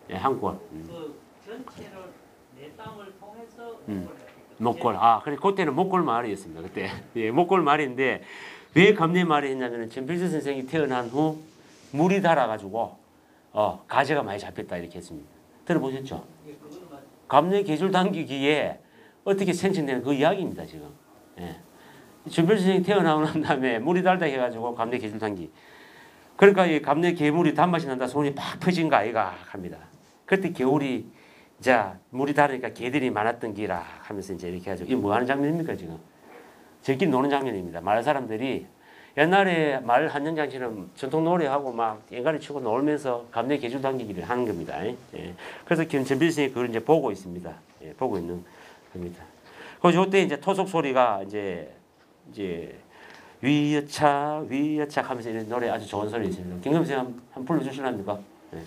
예, 한골. 그 전체를 내 땅을 통해서 목골. 그래 그때는 목골 마을이었습니다. 그때 예, 목골 마을인데 왜 감내 마을이 했냐면은 진필스 선생이 태어난 후 물이 달아가지고 가재가 많이 잡혔다 이렇게 했습니다. 들어보셨죠? 감내 계절 단기기에 어떻게 생성되는 그 이야기입니다 지금. 예. 진필스 선생이 태어나고 난 다음에 물이 달다 해가지고 감내 계절 단기. 그러니까 이 감내 개물이 단맛이 난다 소문이 팍 퍼진 거 아이가 합니다. 그때 겨울이 자 물이 다르니까 개들이 많았던 기라 하면서 이제 이렇게 하죠. 이게 뭐 하는 장면입니까 지금? 저끼리 노는 장면입니다. 마을 사람들이 옛날에 마을 한정장치는 전통 놀이하고 막 앵간히 치고 놀면서 감내 계절 당기기를 하는 겁니다. 예. 그래서 김천필선이 그걸 이제 보고 있습니다. 예, 보고 있는 겁니다. 그래서 이때 이제 토속 소리가 이제 위여차 하면서 이런 노래 아주 좋은 소리 있습니다. 김금생 한번 불러주실랍니까? 예.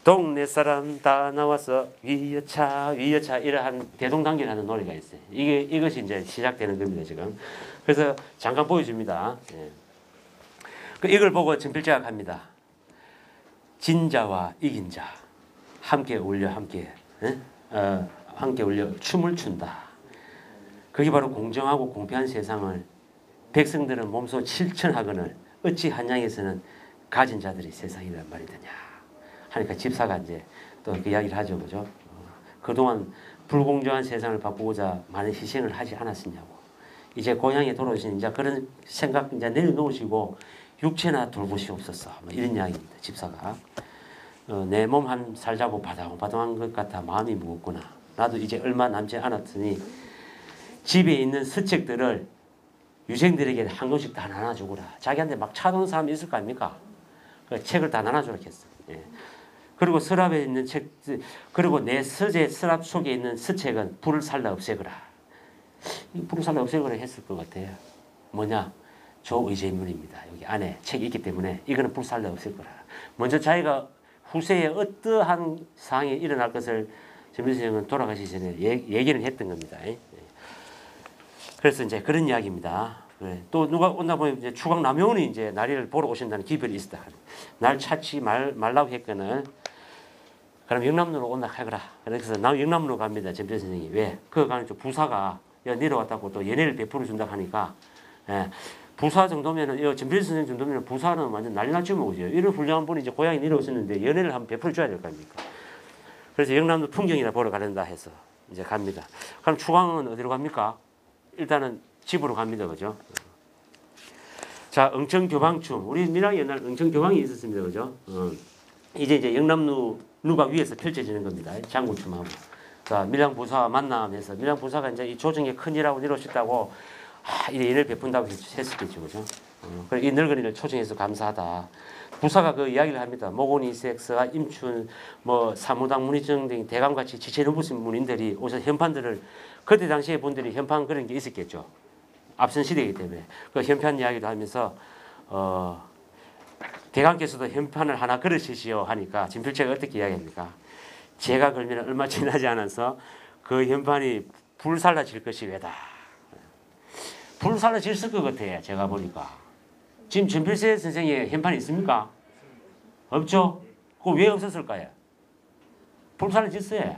동네 사람 다 나와서 위여차 이러한 대동단계라는 노래가 있어요. 이것이 이제 시작되는 겁니다 지금. 그래서 잠깐 보여줍니다. 예. 이걸 보고 진필제가 합니다. 진자와 이긴 자 함께 울려 함께 울려 춤을 춘다. 그게 바로 공정하고 공평한 세상을 백성들은 몸소 실천하거늘 어찌 한양에서는 가진 자들이 세상이란 말이더냐. 하니까 집사가 이제 또 그 이야기를 하죠, 그죠? 그동안 불공정한 세상을 바꾸고자 많은 희생을 하지 않았었냐고. 이제 고향에 돌아오시니 이제 그런 생각 이제 내려놓으시고 육체나 돌보시옵소서. 뭐 이런 이야기입니다, 집사가. 내 몸 한 살자고 바동바동한 것 같아 마음이 무겁구나. 나도 이제 얼마 남지 않았으니 집에 있는 서책들을 유생들에게 한 권씩 다 나눠주거라. 자기한테 막 차도는 사람이 있을 거 아닙니까? 그 책을 다 나눠주라 했어. 예. 그리고 서랍에 있는 책, 그리고 내 서재 서랍 속에 있는 서책은 불을 살라 없애거라. 불을 살라 없애거라 했을 것 같아요. 뭐냐? 조의제인물입니다. 여기 안에 책이 있기 때문에 이거는 불 살라 없앨 거라. 먼저 자기가 후세에 어떠한 상황이 일어날 것을 전민수 형은 돌아가시기 전에 얘기를 했던 겁니다. 그래서 이제 그런 이야기입니다. 또 누가 온다 보면 이제 추강 남용원이 이제 나리를 보러 오신다는 기별이 있다. 날 찾지 말라고 했거늘. 그럼 영남로로 온다 하거라. 그래서 나 영남로로 갑니다. 전필 선생이. 왜? 그거 가는 부사가 내려왔다고 또 연애를 베풀어 준다 하니까 부사 정도면은 전필 선생 정도면 부사는 완전 난리 날지 뭐죠. 이런 훌륭한 분이 이제 고향에 내려오셨는데 연애를 한번 베풀어 줘야 될 거 아닙니까? 그래서 영남로 풍경이나 보러 가는다 해서 이제 갑니다. 그럼 추강은 어디로 갑니까? 일단은 집으로 갑니다. 그죠? 자, 응청교방춤. 우리 밀양에 옛날 응청교방이 있었습니다. 그죠? 이제 영남루가 위에서 펼쳐지는 겁니다. 장구춤하고. 자, 밀양 부사와 만남해서 밀양 부사가 이제 이 조정의 큰 일하고 이루어졌다고 이래 연을 베푼다고 했었겠죠. 그죠? 이 늙은이를 초청해서 감사하다. 부사가 그 이야기를 합니다. 모곤이 섹스와 임춘, 사무당 문희정 등 대감같이 지체 넘으신 문인들이 오셔서 현판들을 그때 당시에 분들이 현판 그런 게 있었겠죠. 앞선 시대이기 때문에 그 현판 이야기도 하면서 대감께서도 현판을 하나 걸으시시오 하니까 진필제가 어떻게 이야기합니까? 제가 걸면 얼마 지나지 않아서 그 현판이 불살라질 것이 왜다. 불살라질 것 같아요. 제가 보니까. 지금 진필세 선생의 현판이 있습니까? 없죠? 그거 왜 없었을까요? 불살라졌어요.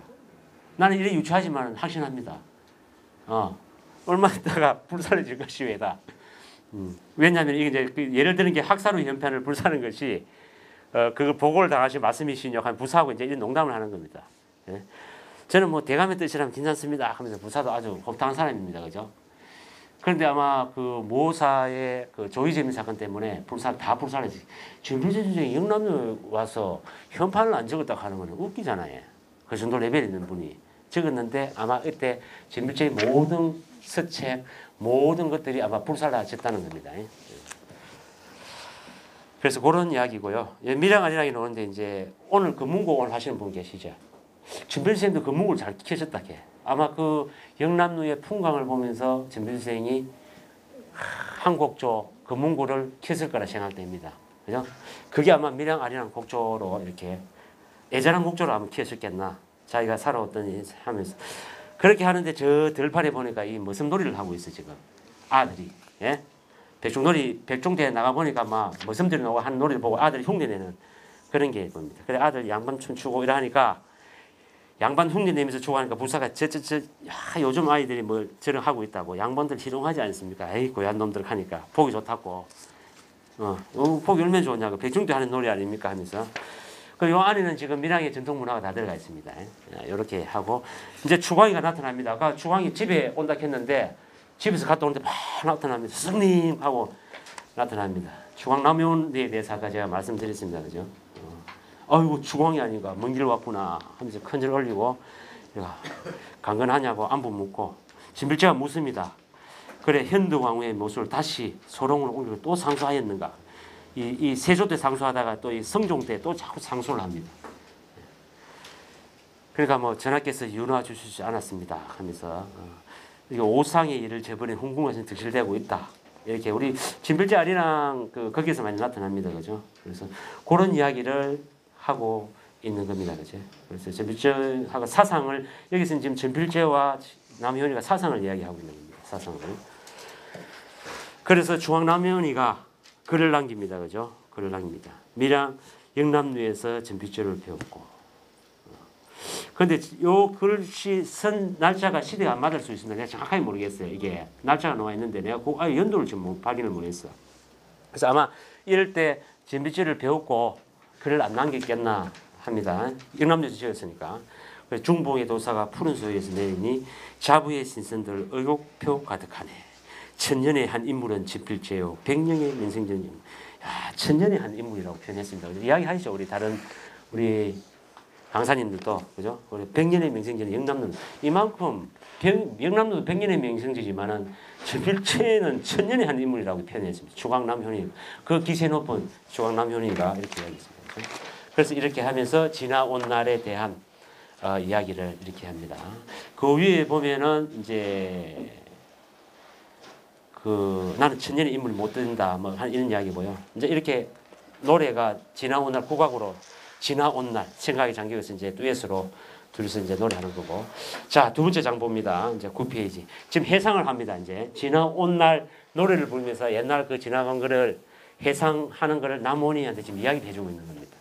나는 이래 유추하지만 확신합니다. 얼마 있다가 불살해질 것이 왜다. 왜냐하면 이게 이제 예를 드는 게 학사로 형편을 불사는 것이 그걸 보고를 당하신 말씀이신 역한 부사하고 이제 이런 농담을 하는 겁니다. 예? 저는 뭐 대감의 뜻이라면 괜찮습니다 하면서 부사도 아주 혹당한 사람입니다, 그죠? 그런데 아마 그 모사의 그 조이재민 사건 때문에 다 불살해지. 진필재 선생이 영남로 와서 현판을 안 적었다 하는 거는 웃기잖아요. 그 정도 레벨 있는 분이 적었는데 아마 이때 진필재의 모든 서책 모든 것들이 아마 불살라졌다는 겁니다. 그래서 그런 이야기고요. 미량 아리랑이 나오는데 이제 오늘 금문고 하시는 분 계시죠. 진필생도 금문고를 잘 켜졌다 게. 아마 그 영남루의 풍광을 보면서 진필생이 한곡조 금문고를 켰을 거라 생각됩니다. 그죠? 그게 아마 미량 아리랑 곡조로 이렇게 애절한 곡조로 아마 켰었겠나. 자기가 살아왔던 하면서. 그렇게 하는데 저 들판에 보니까 이 머슴놀이를 하고 있어 지금 아들이. 예? 백종대에 나가 보니까 막 머슴들이 나오고 하는 놀이를 보고 아들이 흉내내는 그런 게 보입니다. 그래 아들 양반 춤추고 이러니까 양반 흉내내면서 추고 하니까 부사가 요즘 아이들이 뭐 저런 하고 있다고 양반들 희롱하지 않습니까? 에이 고얀 놈들 하니까 보기 좋다고. 보기 얼마나 좋냐고 백종대 하는 놀이 아닙니까 하면서. 그 요 안에는 지금 밀양의 전통 문화가 다 들어가 있습니다. 이렇게 하고 이제 추광이가 나타납니다. 아까 추광이 집에 온다 했는데 집에서 갔다 오는데 막 나타납니다. 스님 하고 나타납니다. 추광 남ion에 대해서 아까 제가 말씀드렸습니다. 그죠? 아이고 추광이 아닌가 먼 길 왔구나 하면서 큰절 올리고 강건하냐고 안부 묻고 진필재가 묻습니다. 그래 현두왕후의 모습을 다시 소롱으로 옮기고 또 상수하였는가. 이 세조 때 상수하다가 또 이 성종 때 또 자꾸 상수를 합니다. 그러니까 뭐 전하께서 윤화 주시지 않았습니다 하면서 이게 오상의 일을 저번에 훈궁에서 득실되고 있다. 이렇게 우리 진필재 아리랑 거기에서 많이 나타납니다, 그죠? 그래서 그런 이야기를 하고 있는 겁니다, 그죠? 그래서 진필재하고 사상을 여기서는 지금 진필재와 남현이가 사상을 이야기하고 있는 겁니다, 사상을. 그래서 중앙남현이가 글을 남깁니다. 그죠? 글을 남깁니다. 밀양 영남루에서 진필재를 배웠고. 그런데 요 글씨 쓴 날짜가 시대가 안 맞을 수 있습니다. 내가 정확하게 모르겠어요. 이게 날짜가 나와 있는데 내가 연도를 지금 확인을 못했어. 그래서 아마 이럴 때 진필재를 배웠고 글을 안 남겼겠나 합니다. 영남루에서 지었으니까. 중봉의 도사가 푸른 소위에서 내리니 자부의 신선들 의욕표 가득하네. 천년의 한 인물은 진필재요. 백년의 명생전임. 천년의 한 인물이라고 표현했습니다. 이야기하시죠. 우리 다른 우리 강사님들도 그죠? 우리 백년의 명생전 영남루 이만큼 영남루도 백년의 명생지지만은 진필재는 천년의 한 인물이라고 표현했습니다. 추광남현이 그 기세 높은 추광남현이가 이렇게 이야기했습니다. 그래서 이렇게 하면서 지나온 날에 대한 이야기를 이렇게 합니다. 그 위에 보면은 이제 나는 천년의 인물 못 든다 뭐 이런 이야기고요. 이제 이렇게 노래가 지나온 날 국악으로 지나온 날 생각이 잠겨서 이제 듀엣으로 둘이서 이제 노래하는 거고. 자, 두 번째 장보입니다. 이제 9페이지. 지금 해상을 합니다. 이제 지나온 날 노래를 부르면서 옛날 그 지나간 거를 해상하는 거를 남원이한테 지금 이야기를 해주고 있는 겁니다.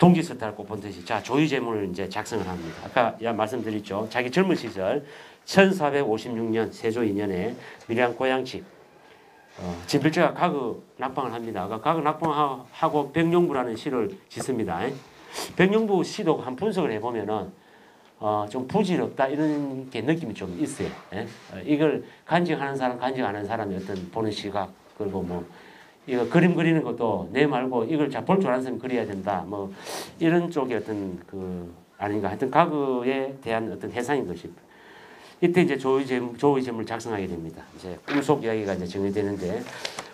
동지서탈 꼭 본듯이 자 조의제문을 이제 작성을 합니다. 아까 말씀드렸죠. 자기 젊은 시절 1456년 세조 2년에 밀양 고향집 진필재가 가극 낙방을 합니다. 가극 낙방하고 백룡부라는 시를 짓습니다. 백룡부 시도 한 분석을 해보면은 좀 부질없다 이런 게 느낌이 좀 있어요. 이걸 간직하는 사람, 간직 안 하는 사람의 어떤 보는 시각 그리고 뭐 이거 그림 그리는 것도 내 말고 이걸 잘 볼 줄 아는 사람이 그려야 된다. 뭐 이런 쪽의 어떤 아닌가. 하여튼 가극에 대한 어떤 해상인 것이. 이때 이제 조의제문을 작성하게 됩니다. 이제 꿈속 이야기가 이제 정리되는데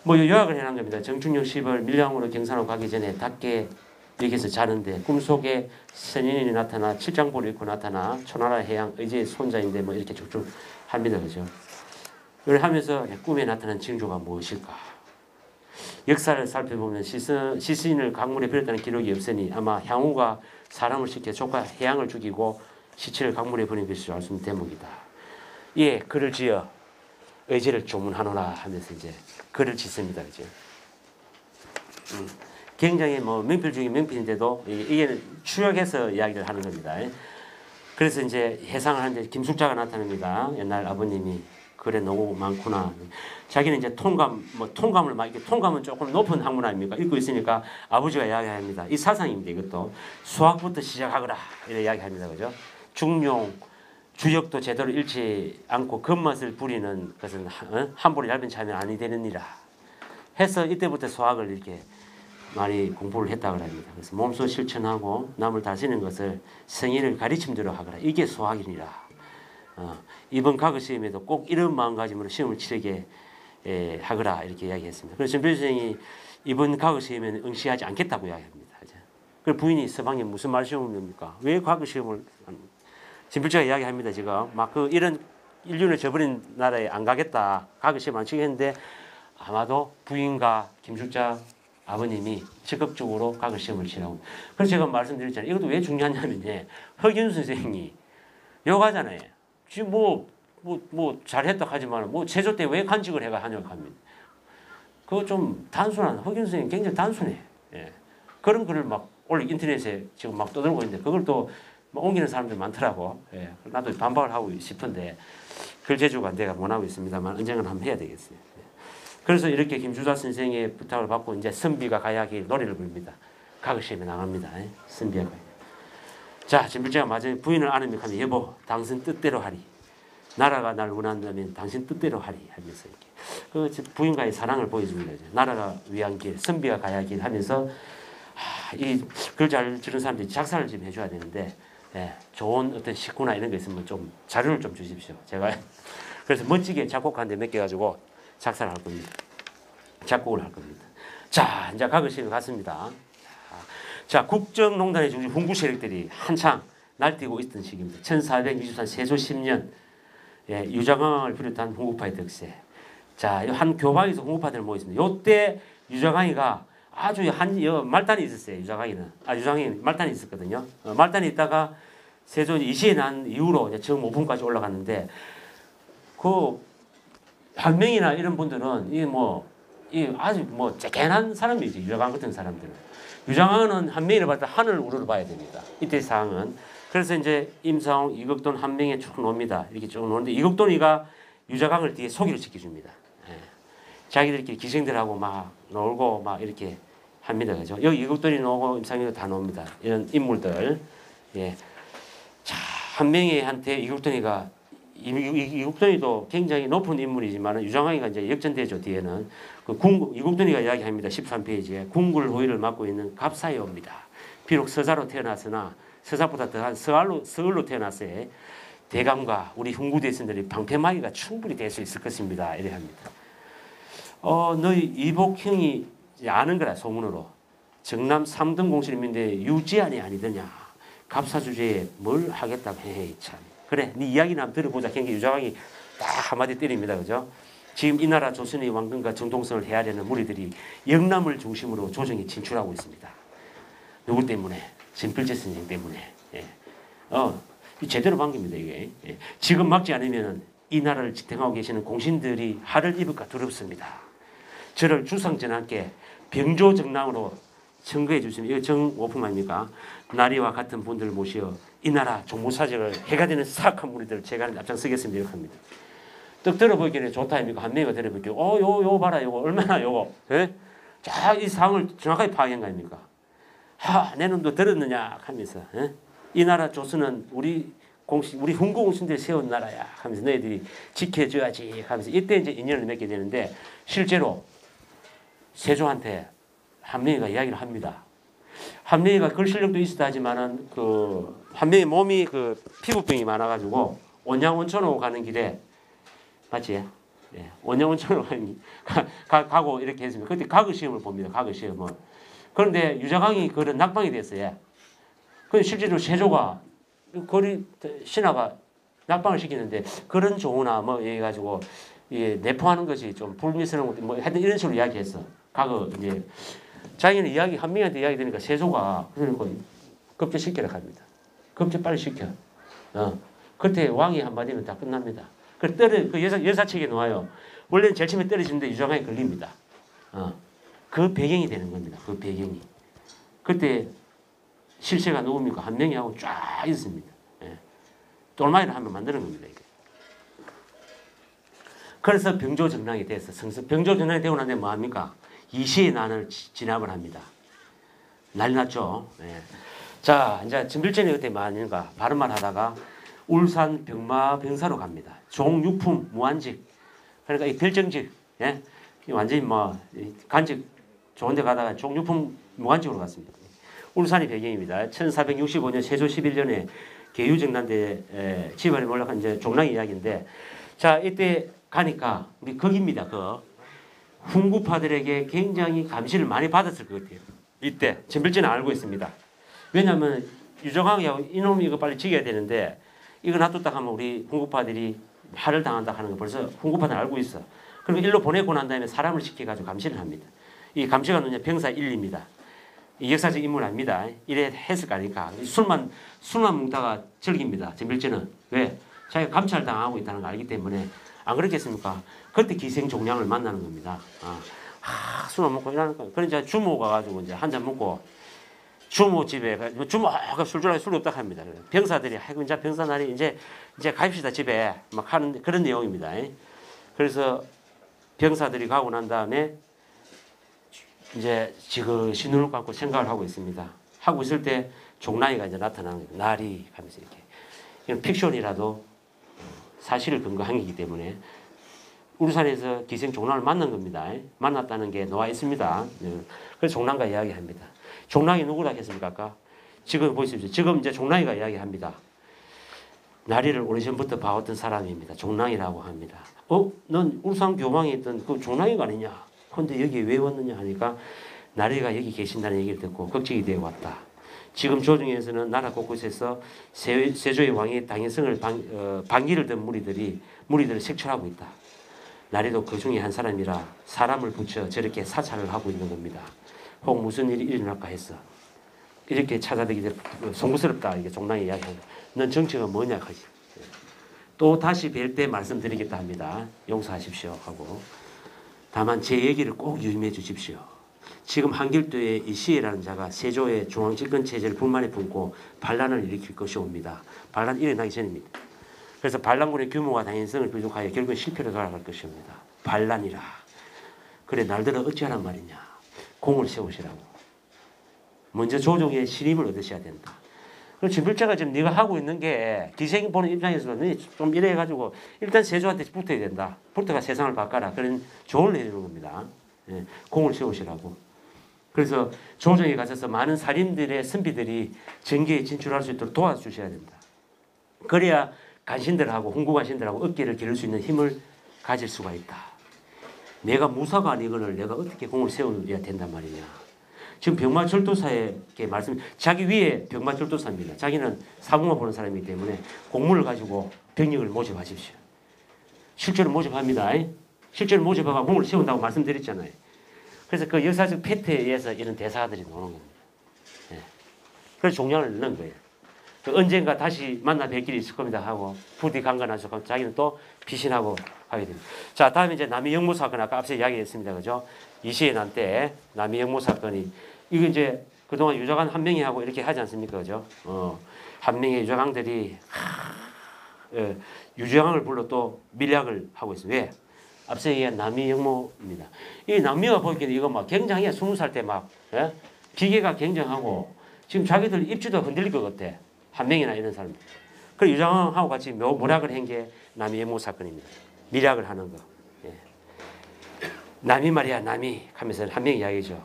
뭐 요약을 해놓은 겁니다. 정충령 10월 밀양으로 경산으로 가기 전에 닭게 여기서 자는데 꿈속에 선인이 나타나 칠장보를 입고 나타나 초나라 해양 의제의 손자인데 뭐 이렇게 쭉쭉 합니다. 그죠? 이걸 하면서 꿈에 나타난 징조가 무엇일까? 역사를 살펴보면 시신을 강물에 버렸다는 기록이 없으니 아마 향후가 사람을 시켜 조카 해양을 죽이고 시체를 강물에 버린 것이라 알 수 있는 대목이다. 예, 글을 지어 의제를 조문하노라 하면서 이제 글을 짓습니다. 그죠? 굉장히 뭐 명필 중에 명필인데도 이게 추역해서 이야기를 하는 겁니다. 그래서 이제 해상을 하는데 김숙자가 나타납니다. 옛날 아버님이 그래 너무 많구나. 자기는 이제 통감을 막 이렇게 통감은 조금 높은 학문 아닙니까? 읽고 있으니까 아버지가 이야기합니다. 이 사상입니다. 이것도 수학부터 시작하거라 이렇게 이야기합니다. 그죠? 중용 주역도 제대로 잃지 않고 겉멋을 부리는 것은 함부로 얇은 참이 아니 되느니라 해서 이때부터 수학을 이렇게 많이 공부를 했다고 합니다. 그래서 몸소 실천하고 남을 다스리는 것을 성인을 가르침대로 하거라. 이게 수학이니라. 이번 과거 시험에도 꼭 이런 마음가짐으로 시험을 치르게 하거라 이렇게 이야기했습니다. 그래서 전필 선생이 이번 과거 시험에는 응시하지 않겠다고 이야기합니다. 그 부인이 서방님 무슨 말 시험을 냅니까? 왜 과거 시험을 진필자가 이야기합니다. 지금 막 그 이런 인륜을 저버린 나라에 안 가겠다. 과거 시험 안 치겠는데 아마도 부인과 김숙자 아버님이 적극적으로 과거 시험을 치라고. 그래서 제가 말씀드렸잖아요. 이것도 왜 중요하냐면요. 허균 선생이 욕하잖아요. 지금 뭐 잘했다 하지만 뭐 제조 때 왜 간직을 해가 하냐고 합니다. 그거 좀 단순한 허균 선생님 굉장히 단순해. 예. 그런 글을 막 올리 인터넷에 지금 막 떠들고 있는데 그걸 또 옮기는 사람들 많더라고. 예. 나도 반박을 하고 싶은데 글 제조가 내가 못하고 있습니다만 언젠가는 한번 해야 되겠어요. 예. 그래서 이렇게 김주자 선생의 부탁을 받고 이제 선비가 가야기 노래를 부릅니다. 과거 시험에 나갑니다. 예. 선비가 가야. 자, 진필자가 마지막에 부인을 안으며 하면 여보 당신 뜻대로 하리. 나라가 날 원한다면 당신 뜻대로 하리 하면서 이렇게 그 부인과의 사랑을 보여주는 거죠. 나라가 위한 길, 선비가 가야 길 하면서 이 글 잘 들은 사람들이 작사를 좀 해줘야 되는데 예, 좋은 어떤 식구나 이런 거 있으면 좀 자료를 좀 주십시오. 제가 그래서 멋지게 작곡한 데 맡겨가지고 작사를 할 겁니다. 작곡을 할 겁니다. 자, 이제 과거 시험에 갔습니다. 자, 국정농단의 중심 훈구 세력들이 한창 날뛰고 있던 시기입니다. 1463 세조 10년 예, 유자강을 비롯한 훈구파의 득세. 자, 한 교방에서 훈구파들을 모였습니다. 요때 유자강이가 아주 말단이 있었어요. 유자강이는. 유자강이 말단이 있었거든요. 말단이 있다가 세조 이시에 난 이후로 이제 정오품까지 올라갔는데 그 한명이나 이런 분들은 이 아주 쬐끈한 사람이지. 유자강 같은 사람들은. 유자강은 한명이를 봤을 때 하늘을 우러러 봐야 됩니다. 이때 상황은. 그래서 이제 임사홍, 이극돈 한 명에 쭉 놉니다. 이렇게 쭉 노는데 이극돈이가 유자강을 뒤에 소개를 시켜줍니다. 예. 자기들끼리 기생들하고 막 놀고 막 이렇게 합니다. 그죠? 여기 이극돈이 노고 임상이도 다 놉니다. 이런 인물들. 예. 자, 한 명한테 이극돈이가 이극돈이도 굉장히 높은 인물이지만 유자강이가 이제 역전되죠. 뒤에는 그 이극돈이가 이야기합니다. 13페이지에 궁굴 호위를 맡고 있는 갑사여옵니다. 비록 서자로 태어났으나 서사보다 더한 서울로 태어났어요. 대감과 우리 훈구대신들이 방패막이가 충분히 될 수 있을 것입니다. 이래 합니다. 너희 이복형이 아는 거라 소문으로 정남 3등 공신인데 유지안이 아니더냐. 갑사 주제에 뭘 하겠다고 해. 참. 그래, 네 이야기나 한번 들어보자. 굉장히 유자강이 딱 한마디 때립니다. 그죠? 지금 이 나라 조선의 왕권과 정통성을 헤아리는 무리들이 영남을 중심으로 조정에 진출하고 있습니다. 누구 때문에? 진필재 선생 때문에. 예. 제대로 반깁니다, 이게. 예. 지금 막지 않으면 이 나라를 지탱하고 계시는 공신들이 할을 입을까 두렵습니다. 저를 주상전하께 병조정랑으로 청구해 주시면, 이거 정오품 아닙니까? 나리와 같은 분들을 모시어 이 나라 종무사직을 해가 되는 사악한 무리들을 제가 앞장서겠습니다. 이렇게 합니다. 떡 들어보기에는 좋다 아닙니까? 한 명이 들어보기에, 요거 봐라, 요거, 얼마나 요거. 예? 자, 이 상황을 정확하게 파악한 거 아닙니까? 내 놈도 들었느냐 하면서 이 나라 조선은 우리 훈구 공신들이 세운 나라야 하면서 너희들이 지켜줘야지 하면서 이때 이제 인연을 맺게 되는데 실제로 세조한테 한명이가 이야기를 합니다. 한명이가 글 실력도 있었다 하지만은 그 한명이 몸이 그 피부병이 많아가지고 온양온천으로 가는 길에 맞지? 예, 온양온천으로 가고 이렇게 했습니다. 그때 과거 시험을 봅니다. 과거 시험을. 그런데 유자강이 그런 낙방이 됐어요. 그 실제로 세조가 거리 신하가 낙방을 시키는데 그런 조우나 해가지고 내포하는 것이 좀 불미스러운 것도 하여튼 이런 식으로 이야기했어. 과거 이제 자기는 이야기 한 명한테 이야기 되니까 세조가 그러니까 급제 시키라 합니다. 급제 빨리 시켜. 그때 왕이 한마디면 다 끝납니다. 그 여사책에 나와요. 원래는 제일 처음에 떨어지는데 유자강이 걸립니다. 그 배경이 되는 겁니다. 그 배경이. 그때 실세가 누굽니까? 한명이하고 쫙 있습니다. 예. 똘마이를 한번 만드는 겁니다. 이게. 그래서 병조정랑이 돼서 병조정랑이 되고 난 다음에 뭐합니까? 이시의 난을 진압을 합니다. 난리 났죠. 예. 자, 이제 진필전이 그때 뭐하는가 바른말 하다가 울산 병마병사로 갑니다. 종육품 무한직. 그러니까 이 별정직, 예? 완전히 뭐 간직 좋은데 가다가 종육품 무한직으로 갔습니다. 울산이 배경입니다. 1465년 세조 11년에 계유정난대 지발에 몰락한 이제 종랑 이야기인데, 자 이때 가니까 우리 거기입니다. 그 훈구파들에게 굉장히 감시를 많이 받았을 것 같아요. 이때 진필전은 알고 있습니다. 왜냐하면 유정왕이 이놈 이거 빨리 죽여야 되는데 이거 놔뒀다 하면 우리 훈구파들이 화를 당한다 하는 거 벌써 훈구파들은 알고 있어. 그리고 일로 보내고 난 다음에 사람을 시켜가지고 감시를 합니다. 이 감시가 누구냐? 병사 1입니다. 이 역사적 인물 아닙니다. 이래 했을 거 아니까. 술만 먹다가 즐깁니다. 진필전은. 왜? 자기가 감찰 당하고 있다는 걸 알기 때문에. 안 그렇겠습니까? 그때 기생종량을 만나는 겁니다. 술만 먹고 이러니까. 그러니까 주모 가가지고 이제 한 잔 먹고 주모 집에 주모가 술줄알게 술이 없다 합니다. 병사들이 아이고 이제 병사 날이 이제 가입시다 집에 막 하는 그런 내용입니다. 그래서 병사들이 가고 난 다음에 이제 지그시 눈을 감고 생각을 하고 있습니다. 하고 있을 때 종랑이가 이제 나타나는 거예요. 날이 하면서 이렇게. 이건 픽션이라도 사실을 근거한 거기 때문에 울산에서 기생 종랑을 만난 겁니다. 만났다는 게 나와 있습니다. 그래서 종랑과 이야기합니다. 종랑이 누구라 했습니까? 아까? 지금 보십시오. 지금 이제 종랑이가 이야기합니다. 나리를 오래전부터 봐왔던 사람입니다. 종랑이라고 합니다. 넌 울산 교방에 있던 그 종랑이가 아니냐? 근데 여기 왜 왔느냐 하니까 나리가 여기 계신다는 얘기를 듣고 걱정이 되어 왔다. 지금 조정에서는 나라 곳곳에서 세조의 왕의 당위성을 반기를 든 무리들을 색출하고 있다. 나리도 그 중에 한 사람이라 사람을 붙여 저렇게 사찰을 하고 있는 겁니다. 혹 무슨 일이 일어날까 했어. 이렇게 찾아들기 송구스럽다. 이게 종랑이 이야기합니다. 넌 정체가 뭐냐 하지. 또 다시 뵐 때 말씀드리겠다 합니다. 용서하십시오 하고. 다만 제 얘기를 꼭 유념해 주십시오. 지금 한길도의 이 시혜라는 자가 세조의 중앙집권체제를 불만에 품고 반란을 일으킬 것이옵니다. 반란 일어나기 전입니다. 그래서 반란군의 규모와 당연성을 부족하여 결국 실패로 돌아갈 것입니다. 반란이라. 그래 날들은 어찌하란 말이냐. 공을 세우시라고. 먼저 조정의 신임을 얻으셔야 된다. 그리고 진필자가 지금 네가 하고 있는 게 기생 보는 입장에서는 좀 이래 가지고 일단 세조한테 붙어야 된다. 붙어가 세상을 바꿔라. 그런 조언을 해주는 겁니다. 예, 공을 세우시라고. 그래서 조정에 가셔서 많은 살인들의 선비들이 정계에 진출할 수 있도록 도와주셔야 된다. 그래야 간신들하고 홍구간신들하고 어깨를 기를 수 있는 힘을 가질 수가 있다. 내가 무사가 아니거늘 내가 어떻게 공을 세워야 된단 말이냐. 지금 병마철도사에게 말씀, 자기 위에 병마철도사입니다. 자기는 사고만 보는 사람이기 때문에 공문을 가지고 병력을 모집하십시오. 실제로 모집합니다. 실제로 모집하고 공을 세운다고 말씀드렸잖아요. 그래서 그 역사적 패트에 의해서 이런 대사들이 나오는 겁니다. 네. 그래서 종량을 넣은 거예요. 언젠가 다시 만나 뵐 길이 있을 겁니다 하고 부디 강간하셔서 자기는 또 피신하고 하게 됩니다. 자, 다음에 이제 남이 영모 사건 아까 앞서 이야기했습니다. 그죠? 이시의 난 때 남이 영모 사건이 이거 이제 그동안 유자강 한 명이 하고 이렇게 하지 않습니까? 그죠? 한 명의 유자강들이 유자강을 불러 또 밀약을 하고 있어요. 왜? 앞서 얘기한 남이 영모입니다. 이 남미가 보기에는 이거 막 굉장히 20살 때 막 기계가 굉장하고 지금 자기들 입지도 흔들릴 것 같아. 한 명이나 이런 사람. 그래 유장하고 같이 모략을 한 게 남이 영모 사건입니다. 밀약을 하는 거. 예. 남이 말이야 남이 하면서 한 명이 이야기죠.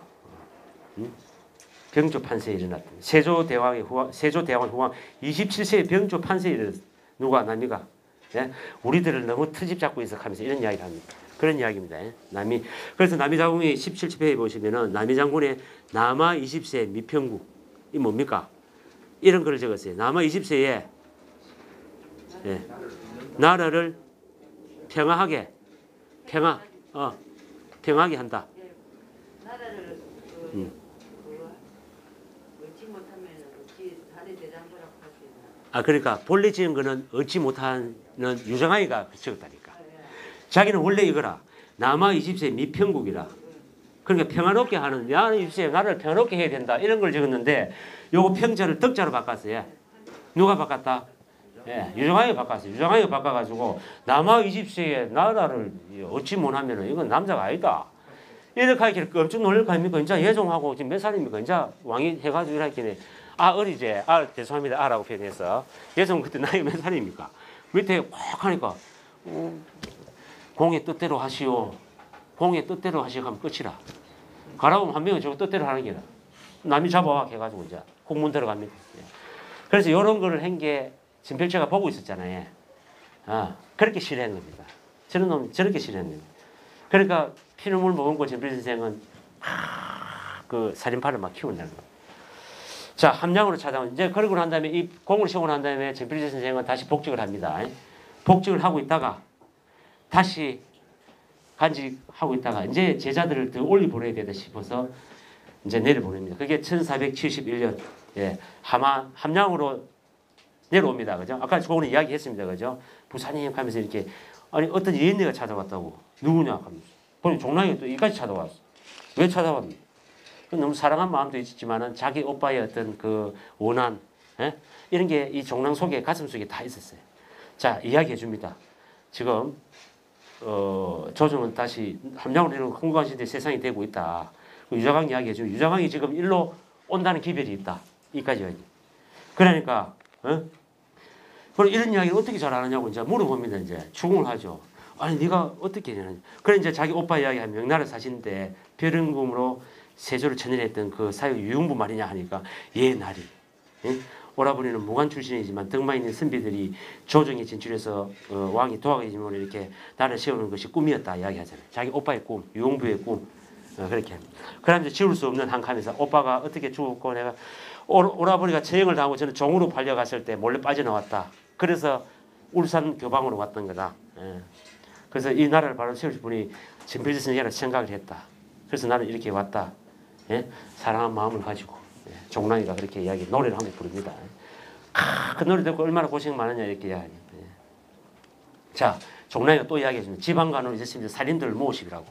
병조 판세에 일어났다. 세조대왕의 후왕 27세의 병조 판세에 일어났다. 누가 남이가? 예? 우리들을 너무 트집 잡고 있어 하면서 이런 이야기를 합니다. 그런 이야기입니다. 예? 남이. 그래서 남이 장군이 17페이지 보시면은 남이 장군의 남아 20세 미평국 이 뭡니까? 이런 글을 적었어요. 남아 20세에 예, 나라를 평화하게 평화하게 한다. 나라를 얻지 못하면 어찌 다리 대장부라고 할 수 있나? 그러니까 본래 지은 거는 얻지 못하는 유정아이가 적었다니까. 자기는 원래 이거라. 남아 20세 미평국이라. 그러니까 평화롭게 하는 남아 20세 나라를 평화롭게 해야 된다. 이런 걸 적었는데 요거 평자를 덕자로 바꿨어요. 누가 바꿨다? 예, 유정왕이 바꿨어요. 유정왕이 바꿔가지고 남아 이집트의 나라를 얻지 못하면은 이건 남자가 아니다. 이렇게 하기를 깜짝 놀랄 거 아닙니까? 이제 예종하고 지금 몇 살입니까? 이제 왕이 해가지고 이렇게 어리지. 죄송합니다. 라고 표현해서. 예종 그때 나이 몇 살입니까? 밑에 꽉 하니까 공의 뜻대로 하시오. 공의 뜻대로 하시오 하면 끝이라. 가라고 하면 한 명은 저거 뜻대로 하는 게라. 남이 잡아와 해가지고 이제 국문 들어갑니다. 예. 그래서 이런 거를 한 게 진필제가 보고 있었잖아요. 그렇게 실행한 겁니다. 저런 놈이 저렇게 실행한 겁니다. 그러니까 피눈물 머금고 진필 선생은 그 살인파를 막 키운다는 거예요. 자, 함량으로 찾아온 이제 그러고 난 다음에 이 공을 세우고 난 다음에 진필 선생은 다시 복직을 합니다. 복직을 하고 있다가 다시 간직하고 있다가 이제 제자들을 더 올리 보내야 되다 싶어서 이제 내려보냅니다. 그게 1471년 예, 함량으로 내려옵니다. 그죠? 아까 저번에 이야기했습니다. 그죠? 부사님 하면서 이렇게 아니 어떤 예인네가 찾아왔다고 누구냐 하면서 보니 종랑이 또 여기까지 찾아왔어. 왜 찾아왔니? 너무 사랑한 마음도 있었지만은 자기 오빠의 어떤 그 원한 예? 이런 게 이 종랑 속에 가슴 속에 다 있었어요. 자 이야기해 줍니다. 지금 조정은 다시 함량으로 이런 홍구한 시대 세상이 되고 있다. 유자광 이야기해 줘. 유자광이 지금 일로 온다는 기별이 있다. 이까지 이야기. 그러니까 그럼 이런 이야기를 어떻게 잘 아느냐고 이제 물어봅니다. 이제 추궁을 하죠. 아니 네가 어떻게 했냐. 그래 이제 자기 오빠 이야기하면 명나라 사신데 벼른금으로 세조를 천일했던 그 사유 유흥부 말이냐 하니까 날이 오라버니는 무관 출신이지만 덕만 있는 선비들이 조정에 진출해서 왕이 도와가지면 이렇게 나라를 세우는 것이 꿈이었다 이야기하잖아요. 자기 오빠의 꿈, 유흥부의 꿈 그렇게. 그러면서 지울 수 없는 한 칸에서 오빠가 어떻게 죽었고 내가 오라버니가 처형을 당하고 저는 종으로 팔려갔을 때 몰래 빠져나왔다. 그래서 울산 교방으로 왔던 거다. 그래서 이 나라를 바로 세울 분이 진필지 선생이라 생각을 했다. 그래서 나는 이렇게 왔다. 사랑한 마음을 가지고 종랑이가 그렇게 이야기 노래를 한 곡 부릅니다. 그 노래 듣고 얼마나 고생 많으냐 이렇게 이야기. 자 종랑이가 또 이야기해줍니다. 지방간으로 있었습니다. 살인들을 모으시라고.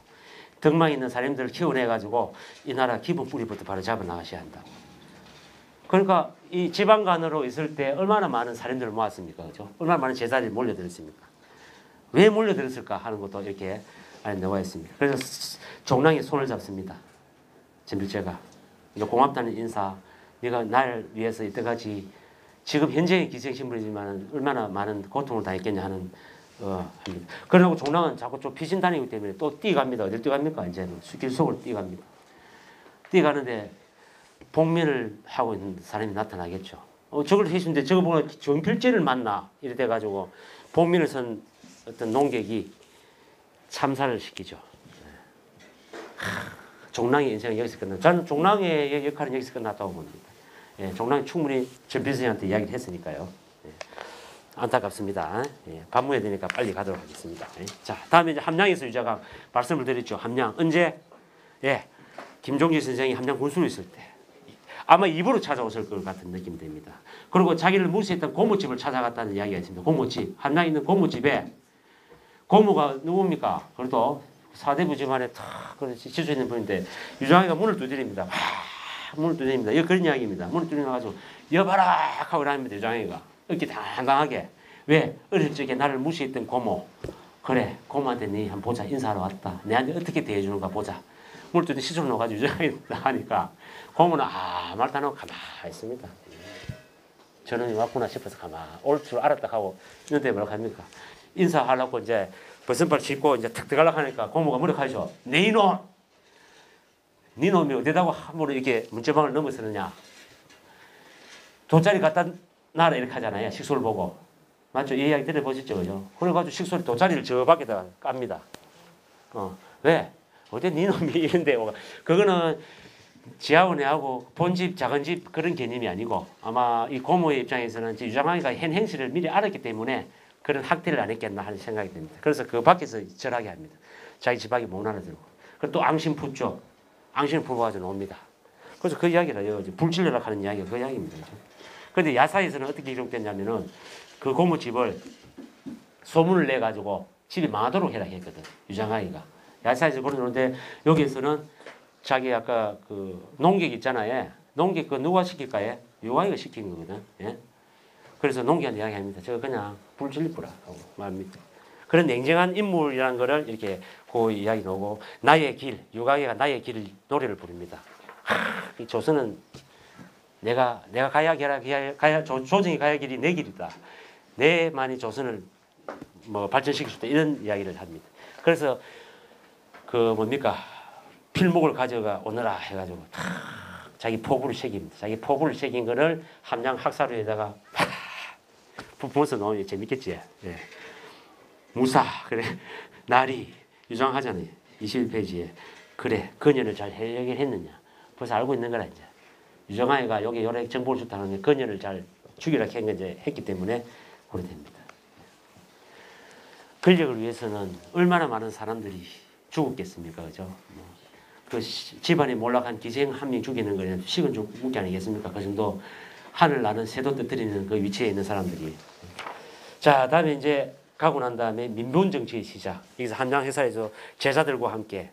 덕망 있는 살인들을 키워내가지고 이 나라 기본 뿌리부터 바로 잡아 나가셔야 한다고. 그러니까 이 지방간으로 있을 때 얼마나 많은 살인들을 모았습니까? 그죠? 얼마나 많은 제자들이 몰려들었습니까? 왜 몰려들었을까 하는 것도 이렇게 안에 나와 있습니다. 그래서 종랑이 손을 잡습니다. 진필제가 고맙다는 인사, 네가 날 위해서 이때까지 지금 현재의 기생신분이지만 얼마나 많은 고통을 당했겠냐 하는 합니다. 그러고 종랑은 자꾸 좀 피신 다니기 때문에 또 뛰갑니다. 어딜 뛰갑니까? 이제는 길 속을 뛰갑니다. 뛰가는데 복면을 하고 있는 사람이 나타나겠죠. 저걸 해주는데 저거 보면 정필제를 만나 이래 돼가지고 복면을 선 어떤 농객이 참사를 시키죠. 종랑의 인생은 여기서 끝나. 저는 종랑의 역할은 여기서 끝났다고 봅니다. 종랑이 충분히 전필선생한테 이야기를 했으니까요. 안타깝습니다. 반무해야 되니까 빨리 가도록 하겠습니다. 자, 다음에 이제 함량에서 유자가 말씀을 드렸죠. 함량 언제? 김종지 선생이 함량 군수로 있을 때 아마 입으로 찾아오실 것 같은 느낌이 됩니다. 그리고 자기를 무시했던 고모집을 찾아갔다는 이야기가 있습니다. 고모집, 함량에 있는 고모집에 고모가 누굽니까? 그래도 사대부 집안에 탁 지주 있는 분인데 유정이가 문을 두드립니다. 문을 두드립니다. 이거 그런 이야기입니다. 문을 두드려가지고 여봐라 하고 이러합니다. 유정이가 이렇게 당당하게. 왜? 어릴 적에 나를 무시했던 고모. 그래 고모한테 네 한번 보자. 인사하러 왔다. 내한테 어떻게 대해주는가 보자. 문을 두드려 시소를 넣어가지고 유정이 하니까 고모는 말도 안 하고 가만히 있습니다. 저는 왔구나 싶어서 가만히 올 줄 알았다 하고 있는데 뭐라고 합니까? 인사하려고 이제 벗은발 짚고 이제 탁 들어가려고 하니까 고모가 무력하죠. 네 이놈! 네 놈이 어디다가 함부로 이렇게 문제방을 넘어서느냐. 돗자리 갖다 놔라 이렇게 하잖아요. 식소를 보고. 맞죠? 이 이야기 들어보셨죠? 그죠? 그래가지고 식소를 돗자리를 저 밖에다가 깝니다. 왜? 어디 네 놈이 이런데 그거는 지하고 내하고 본집 작은 집 그런 개념이 아니고 아마 이 고모의 입장에서는 유장왕이가 한 행실을 미리 알았기 때문에 그런 학대를 안 했겠나 하는 생각이 듭니다. 그래서 그 밖에서 절하게 합니다. 자기 집 밖에 못 알아들고. 그리고 또 앙심 푸죠. 앙심을 풀어가지고 옵니다. 그래서 그 이야기를 불질러라 하는 이야기가 그 이야기입니다. 그런데 야사에서는 어떻게 기록됐냐면은 그 고모집을 소문을 내가지고 집이 망하도록 해라 했거든. 유장아이가. 야사에서 그러는데 여기에서는 자기 아까 그 농객 있잖아요. 농객 그 누가 시킬까요? 유아이가 시킨 거거든. 그래서 농기한 이야기합니다. 저 그냥 불 질리구라 하고 말합니다. 그런 냉정한 인물이라는 거를 이렇게 그 이야기 나오고 나의 길, 유가기가 나의 길 노래를 부릅니다. 이 조선은 내가 가야 조정이 가야 길이 내 길이다. 내만이 조선을 뭐 발전시킬 수 있다. 이런 이야기를 합니다. 그래서 그 뭡니까 필목을 가져가 오너라 해가지고 자기 포부를 새깁니다. 자기 포부를 새긴 거를 함양 학사로에다가 부어서 넣으면 재밌겠지. 예. 무사 그래 날이 유장하잖아요. 21페이지에 그래 그녀를 잘 해결했느냐 벌써 알고 있는 거라 이제 유정아이가 여기 여러 정보를 줬다는 그녀를 잘 죽이라 한 이제 했기 때문에 그래 됩니다. 권력을 위해서는 얼마나 많은 사람들이 죽었겠습니까, 그죠? 그 집안에 몰락한 기생 한 명 죽이는 거는 식은 죽기 아니겠습니까? 그 정도 하늘 나는 새도 떠뜨리는 그 위치에 있는 사람들이. 자, 다음에 이제 가고 난 다음에 민본 정치의 시작. 여기서 함양 회사에서 제자들과 함께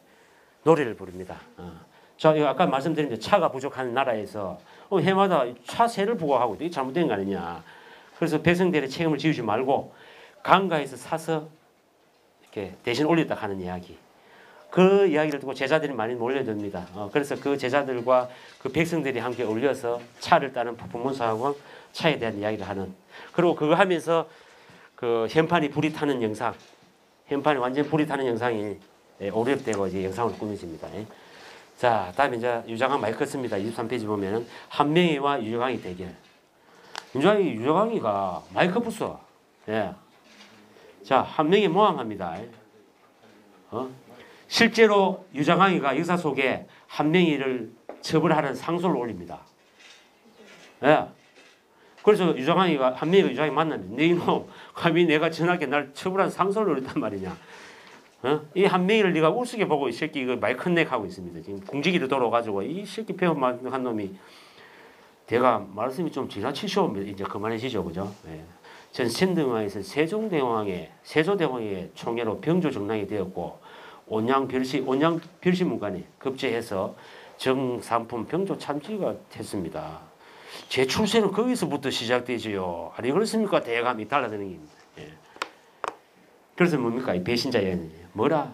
노래를 부릅니다. 자, 이거 아까 말씀드린 데 차가 부족한 나라에서 해마다 차 세를 부과하고 이게 잘못된 거 아니냐. 그래서 백성들의 책임을 지우지 말고 강가에서 사서 이렇게 대신 올렸다 하는 이야기. 그 이야기를 듣고 제자들이 많이 몰려듭니다. 그래서 그 제자들과 그 백성들이 함께 어울려서 차를 따는 폭풍문사하고 차에 대한 이야기를 하는. 그리고 그거 하면서 그 현판이 불이 타는 영상, 현판이 완전 불이 타는 영상이 오렵되고 이제 영상을 꾸미십니다. 자, 다음에 이제 유장항 마이크 씁니다. 23페이지 보면은 한명희와 유정항이 대결. 유정항이가 마이크 부숴. 예. 자, 한명희 모함합니다. 실제로 유장항이가 역사 속에 한명희를 처벌하는 상소를 올립니다. 예. 그래서 유장항이가 한명희가 유장항이 만났는데 네 이놈 감히 내가 전하게 날 처벌한 상소를 올렸단 말이냐. 이 한명희를 네가 우습게 보고 이 새끼 이거 많이 큰넥하고 있습니다. 지금 궁지기로 돌아가지고 이 새끼 배워한 놈이 대가 말씀이 좀 지나치셔 이제 그만하시죠, 그죠? 예. 전 신등왕에서 세조대왕의 총애로 병조 정랑이 되었고 온양 별시 문관이 급제해서 정삼품 병조 참지가 됐습니다. 제 출세는 거기서부터 시작되지요. 아니 그렇습니까? 대감이 달라드는 겁니다. 예. 그래서 뭡니까? 이 배신자예요. 뭐라?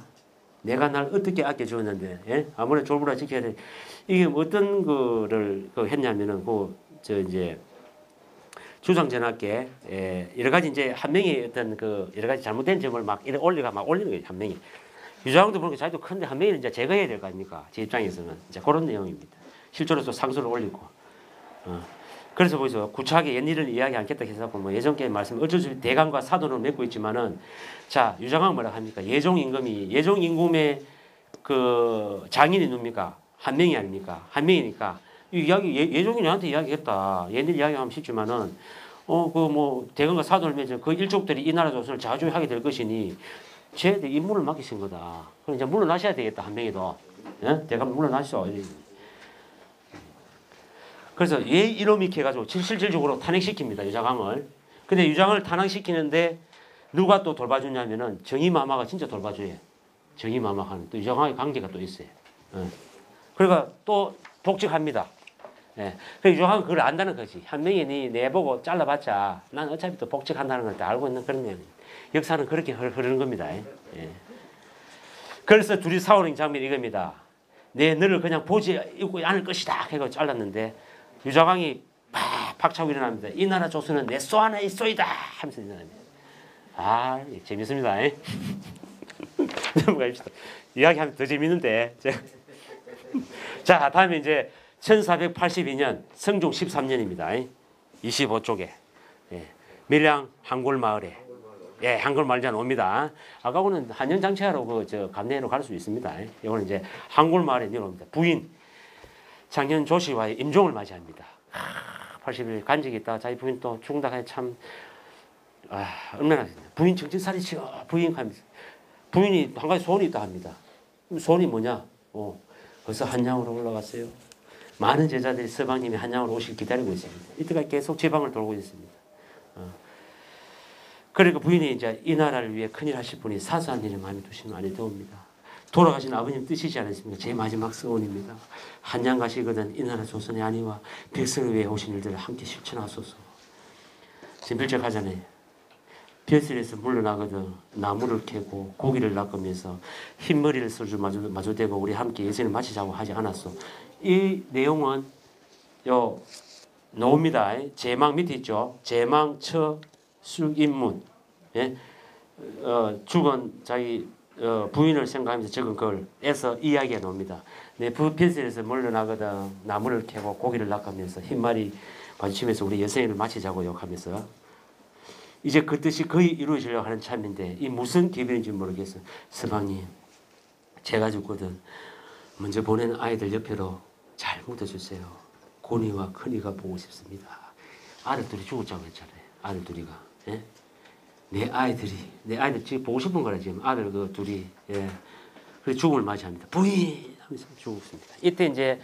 내가 날 어떻게 아껴주었는데, 예? 아무리 졸부라 지켜야 돼. 이게 어떤 거를 했냐면은, 이제, 주상전하께, 여러 가지 이제 한 명이 어떤 여러 가지 잘못된 점을 막 올리는 거예요, 한 명이. 유장도 보니까 자기도 큰데 한 명을 이제 제거해야 될 거 아닙니까? 제 입장에서는. 이제 그런 내용입니다. 실제로 또 상소를 올리고. 그래서 거기서 구차하게 옛일을 이야기 않겠다 해서 뭐 예전께 말씀 어쩔 수 없이 대감과 사도를 맺고 있지만은 자 유장항 뭐라 합니까? 예종임금의 그 장인이 누굽니까? 한 명이 아닙니까? 한 명이니까 이 이야기 예종이 나한테 이야기했다. 옛일 이야기하면 쉽지만은 대감과 사도를 맺은 그 일족들이 이 나라 조선을 자주하게 될 것이니 쟤들 임무를 맡기신 거다. 그럼 이제 물러나셔야 되겠다 한 명이도. 예? 대감 물러나시오. 그래서 이놈이 해가지고 실질적으로 탄핵시킵니다. 유장항을. 근데 유장을 탄핵시키는데 누가 또 돌봐주냐면은 정의마마가 진짜 돌봐줘요. 정의마마가 또 유장항의 관계가 또 있어요. 그러니까 또 복직합니다. 예. 그 유장항은 그걸 안다는 거지. 한 명이 내보고 잘라봤자 난 어차피 또 복직한다는 걸 다 알고 있는 그런 내용입니다. 역사는 그렇게 흐르는 겁니다. 예. 그래서 둘이 싸우는 장면이 이겁니다. 너를 그냥 보지 않을 것이다. 해서 잘랐는데 유장항이 팍 차고 일어납니다. 이 나라 조선은 내 소 안에 있소이다 하면서 일어납니다. 아 재밌습니다. 넘어갑시다. 이야기하면 더 재밌는데. 자 다음에 이제 1482년 성종 13년입니다. 25쪽에 밀양 한골마을에 한골마을에 옵니다. 아까는 한년장치하러 감내로 갈 수 있습니다. 이거는 이제 한골마을에 내려옵니다. 부인 장현 조씨와의 임종을 맞이합니다. 80일 간직이 있다. 자기 부인 또 죽는다 하니 참 얼마나 부인 정신살이 치어 부인 하면서 부인이 한 가지 소원이 있다 합니다. 소원이 뭐냐? 벌써 한양으로 올라갔어요. 많은 제자들이 서방님이 한양으로 오실 기다리고 있습니다. 이때까지 계속 지방을 돌고 있습니다. 그러니까 부인이 이제 이 나라를 위해 큰일 하실 분이 사소한 일에 마음에 두시면 아니 되옵니다. 돌아가신 아버님 뜻이지 않으십니까? 제 마지막 소원입니다. 한양 가시거든 이 나라 조선이 아니와 백성을 위해 오신 일들을 함께 실천하소서. 진필적 하잖아요. 벼슬에서 물러나거든 나무를 캐고 고기를 낚으면서 흰머리를 쓸줄 마주대고 우리 함께 예전을 마치자고 하지 않았어. 이 내용은 요 나옵니다. 제망 밑에 있죠. 제망 처 수인문. 예? 죽은 자기 부인을 생각하면서 적은 글에서 이야기가 나옵니다. 내 벼슬에서 물러나거든 나무를 캐고 고기를 낚으면서 흰머리 마주치면서 우리 여생을 마치자고 욕하면서 이제 그 뜻이 거의 이루어지려고 하는 참인데 이 무슨 기별인지 모르겠어요. 서방님 제가 죽거든 먼저 보낸 아이들 옆으로 잘 묻어주세요. 고니와 큰이가 보고 싶습니다. 아들 둘이 죽었다고 했잖아요. 아들 둘이가. 예? 내 아이들 지금 보고 싶은 거라 지금 아들 그 둘이. 예. 그래서 죽음을 맞이합니다. 부인 하면서 죽었습니다. 이때 이제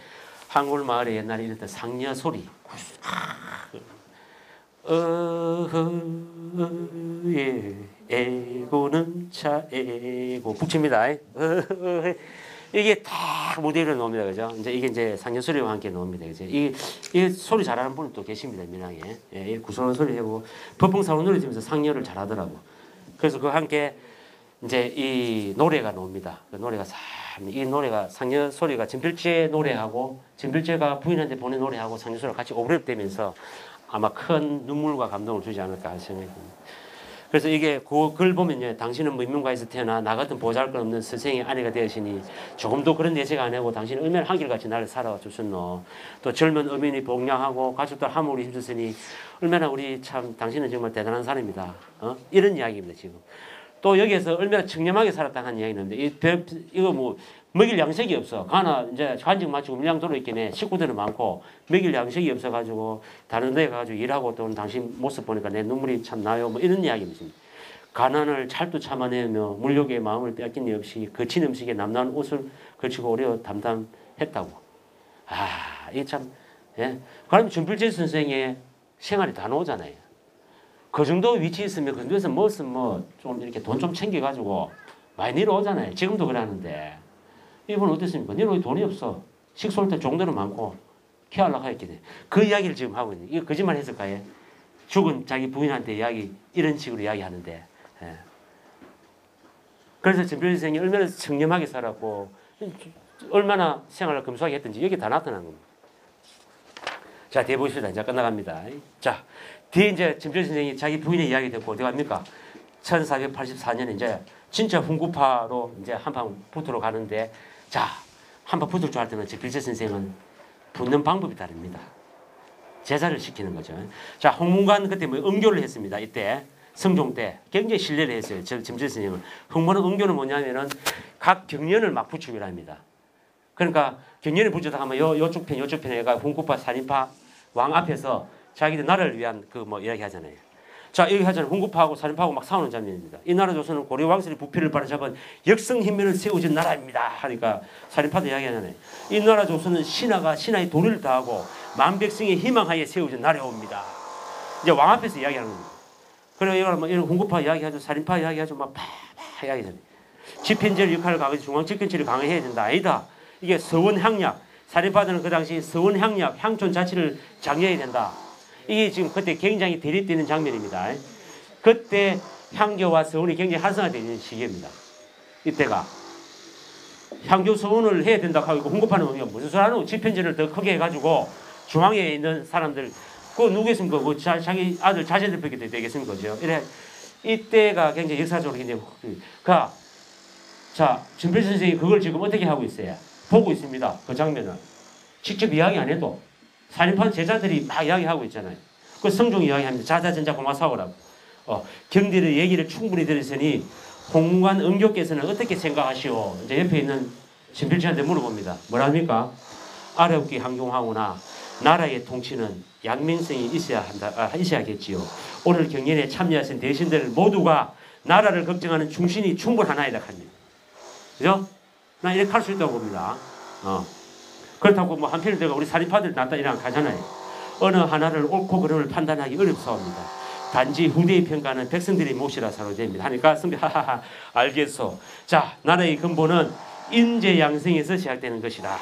한골 마을에 옛날에 이랬던 상녀 소리. 예, 애고는 차애고 북칩니다. 이게 다 무대로 나옵니다, 그죠? 이게 이제 상녀 소리와 함께 나옵니다, 그죠? 이 소리 잘하는 분은 또 계십니다, 민항에. 예, 이 구슬하는 소리 하고 법흥사로 노래 지면서 상녀를 잘하더라고. 그래서 그 함께 이제 이 노래가 나옵니다. 그 노래가 이 노래가 상녀 소리가 진필재 노래하고 진필재가 부인한테 보낸 노래하고 상녀 소리가 같이 오버랩되면서 아마 큰 눈물과 감동을 주지 않을까 하는 생각이 듭니다. 그래서 이게 그 글 보면요. 당신은 문명가에서 태어나 나 같은 보잘것없는 스승의 아내가 되시니 조금도 그런 내세가 안 하고 당신은 얼마나 한결같이 나를 살아주셨노. 또 젊은 어민이 복량하고 가족들 함으로 힘줬으니 얼마나 우리 참 당신은 정말 대단한 사람이다. 이런 이야기입니다. 지금. 또 여기에서 얼마나 청렴하게 살았다는 이야기 나옵니다. 이거 뭐 먹일 양식이 없어. 가나 이제 관직 마치고 밀양 도로 있겠네. 식구들은 많고 먹일 양식이 없어가지고 다른 데 가가지고 일하고 또 당신 모습 보니까 내 눈물이 참 나요. 뭐 이런 이야기입니다. 가난을 찰도 참아내며 물욕의 마음을 빼앗긴 일 없이 거친 음식에 남다른 옷을 걸치고 오래 담담했다고. 아, 이게 참. 예. 그러면 준필재 선생의 생활이 다 나오잖아요. 그 정도 위치에 있으면 그 정도에서 뭐 좀 이렇게 돈 좀 챙겨가지고 많이 내려오잖아요. 지금도 그러는데. 이분 어땠습니까? 너는 돈이 없어. 식소할 때 종들은 많고 케어하려고 했겠네. 그 이야기를 지금 하고 있는. 이거 거짓말 했을까요? 죽은 자기 부인한테 이런 식으로 이야기하는데. 예. 그래서 진필재 선생이 얼마나 청렴하게 살았고 얼마나 생활을 검소하게 했든지 여기 다 나타나는 겁니다. 자, 뒤에 보십시다. 이제 끝나갑니다. 자, 뒤에 이제 진필재 선생이 자기 부인의 이야기 듣고 어디 갑니까? 1484년에 이제 진짜 훈구파로 이제 한판 붙으러 가는데 자, 한판 붙을 줄 알 때는 진필재 선생은 붙는 방법이 다릅니다. 제자를 시키는 거죠. 자, 홍문관 그때 뭐 응교를 했습니다. 이때 성종 때 굉장히 신뢰를 했어요. 진필재 선생은. 홍문관 응교는 뭐냐면은 각 경련을 막 붙이기로 합니다. 그러니까 경련을 붙이다 하면 요쪽 편 해가 훈구파 살인파 왕 앞에서 자기들 나라를 위한 그 뭐 이야기 하잖아요. 자, 여기 하잖아요. 훈구파하고 살인파하고 막 싸우는 장면입니다. 이 나라 조선은 고려 왕실의 부패를 바로잡은 역성hin면을 세워진 나라입니다. 하니까 살인파도 이야기하잖아요. 이 나라 조선은 신하가 신하의 도리를 다하고 만백성의 희망하에 세워진 나라옵니다. 이제 왕 앞에서 이야기하는 겁니다. 그래서 이런 훈구파 이야기하죠. 살인파 이야기하죠. 막 팍팍 이야기하잖아요. 집행제를 역할을 가하고 중앙 집권체를 강화해야 된다. 아니다. 이게 서원향약. 살인파들은 그 당시 서원향약, 향촌 자치를 장려해야 된다. 이게 지금 그때 굉장히 대립되는 장면입니다. 그때 향교와 서원이 굉장히 활성화되는 시기입니다. 이때가. 향교 서원을 해야 된다고 하고 홍보파는 무슨 소리 하는 집현전을 더 크게 해가지고 중앙에 있는 사람들 그거 누구겠습니까? 뭐 자기 아들 자제들 뵙게 되겠습니까? 그죠? 이래 이때가 굉장히 역사적으로 굉장히 자, 진필재 선생이 그걸 지금 어떻게 하고 있어요? 보고 있습니다. 그 장면을. 직접 이야기 안 해도 살인파 제자들이 막 이야기하고 있잖아요. 그 성종 이야기합니다. 자자전자 고마사오라고. 경들의 얘기를 충분히 들었으니 홍문관 응교께서는 어떻게 생각하시오? 이제 옆에 있는 진필재한테 물어봅니다. 뭐랍니까? 아랍기 항공하오나 나라의 통치는 양명성이 있어야겠지요. 오늘 경연에 참여하신 대신들 모두가 나라를 걱정하는 충신이 충분하나이다 합니다. 그죠? 난 이렇게 할 수 있다고 봅니다. 그렇다고 뭐 한편을 내가 우리 살인파들 낫다 이랑 가잖아요. 어느 하나를 옳고 그름을 판단하기 어렵사옵니다. 단지 후대의 평가는 백성들의 몫이라 사로됩니다. 하니까 선배 하하하 알겠소. 자, 나라의 근본은 인재 양성에서 시작되는 것이다.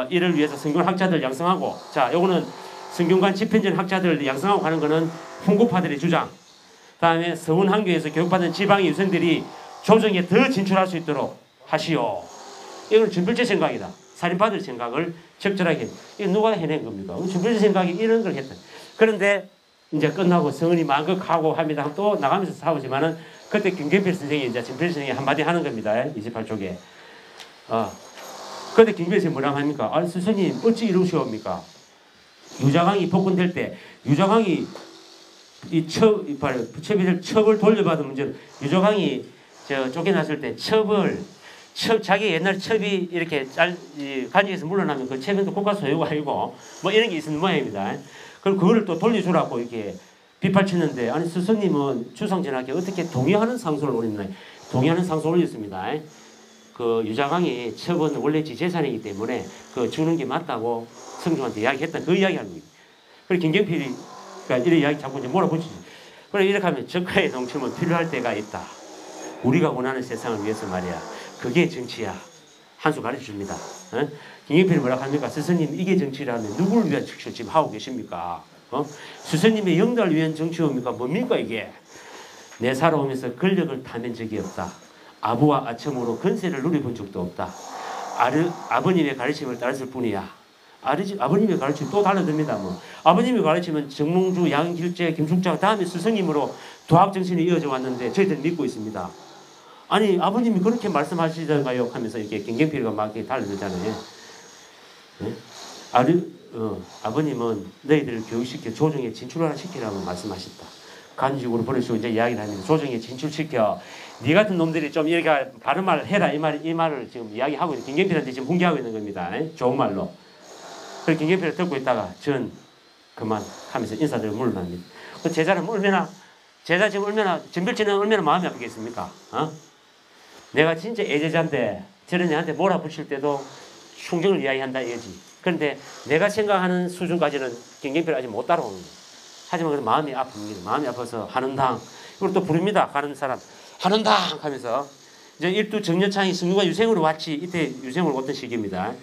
이를 위해서 성균학자들 양성하고 자, 요거는 성균관 집현전 학자들 양성하고 가는 것은 훈구파들의 주장. 다음에 서훈한교에서 교육받은 지방의 유생들이 조정에 더 진출할 수 있도록 하시오. 이건 준필제 생각이다. 살인파들 생각을 적절하게. 이거 누가 해낸 겁니까? 준필제 생각이 이런 걸 했다. 그런데 이제 끝나고 성은이 마음껏 하고 합니다. 또 나가면서 싸우지만은 그때 김경필 선생이 이제 준필 선생이 한마디 하는 겁니다. 28쪽에. 그때 김경필 선생이 뭐라고 합니까? 아니 스승님 어찌 이러시옵니까? 유자강이 복권될 때 유자강이 첩을 돌려받은 문제는 유자강이 쫓겨났을 때 자기 옛날 첩이 이렇게 간직에서 물러나면 그 첩은 또 국가 소유가 아니고 뭐 이런 게 있는 모양입니다. 그럼 그거를 또 돌려주라고 이렇게 빗발치는데 아니 스승님은 주상전하께 어떻게 동의하는 상소를 올렸나? 동의하는 상소를 올렸습니다. 그 유자강이 첩은 원래 지 재산이기 때문에 그 주는 게 맞다고 성중한테 이야기했다. 그 이야기하는 거예요. 그래서 김경필이 이런 이야기 자꾸 이제 몰아붙이지. 그래 이렇게 하면 적화의 동침은 필요할 때가 있다. 우리가 원하는 세상을 위해서 말이야. 그게 정치야. 한 수 가르쳐 줍니다. 김경필이 뭐라고 합니까? 스승님 이게 정치라면 누구를 위한 정치를 지금 하고 계십니까? 스승님의 영달을 위한 정치입니까? 뭡니까 이게? 내 살아오면서 권력을 타낸 적이 없다. 아부와 아첨으로 권세를 누려본 적도 없다. 아버님의 가르침을 따랐을 뿐이야. 아버님의 가르침 또 달라듭니다. 뭐. 아버님의 가르침은 정몽주, 양길재, 김숙자 다음에 스승님으로 도학정신이 이어져 왔는데 저희들은 믿고 있습니다. 아니 아버님이 그렇게 말씀하시던가요? 하면서 이렇게 김경필이가 막 이렇게 달라들잖아요. 네? 아버님은 너희들을 교육시켜 조정에 진출시키라고 말씀하셨다. 간직으로 보내시고 이제 이야기를 합니다. 조정에 진출시켜. 네 같은 놈들이 좀 이렇게 바른 말을 해라. 이 말을 지금 이야기하고 있는 김경필한테 지금 훈계하고 있는 겁니다. 좋은 말로. 그래서 김경필을 듣고 있다가 전 그만 하면서 인사드리고 물러납니다. 그 제자는 제자 지금 얼마나 전필치는 얼마나 마음이 아프겠습니까? 내가 진짜 애제자인데 저런 애한테 몰아붙일 때도 충정을 이야기한다 이거지. 그런데 내가 생각하는 수준까지는 김경필이 아직 못 따라오는 거예요. 하지만 그 마음이 아픕니다. 마음이 아파서 하는당. 이걸 또 부릅니다. 가는 사람. 하는당 하면서 이제 일두 정여창이 성균관 유생으로 왔지. 이때 유생으로 왔던 시기입니다.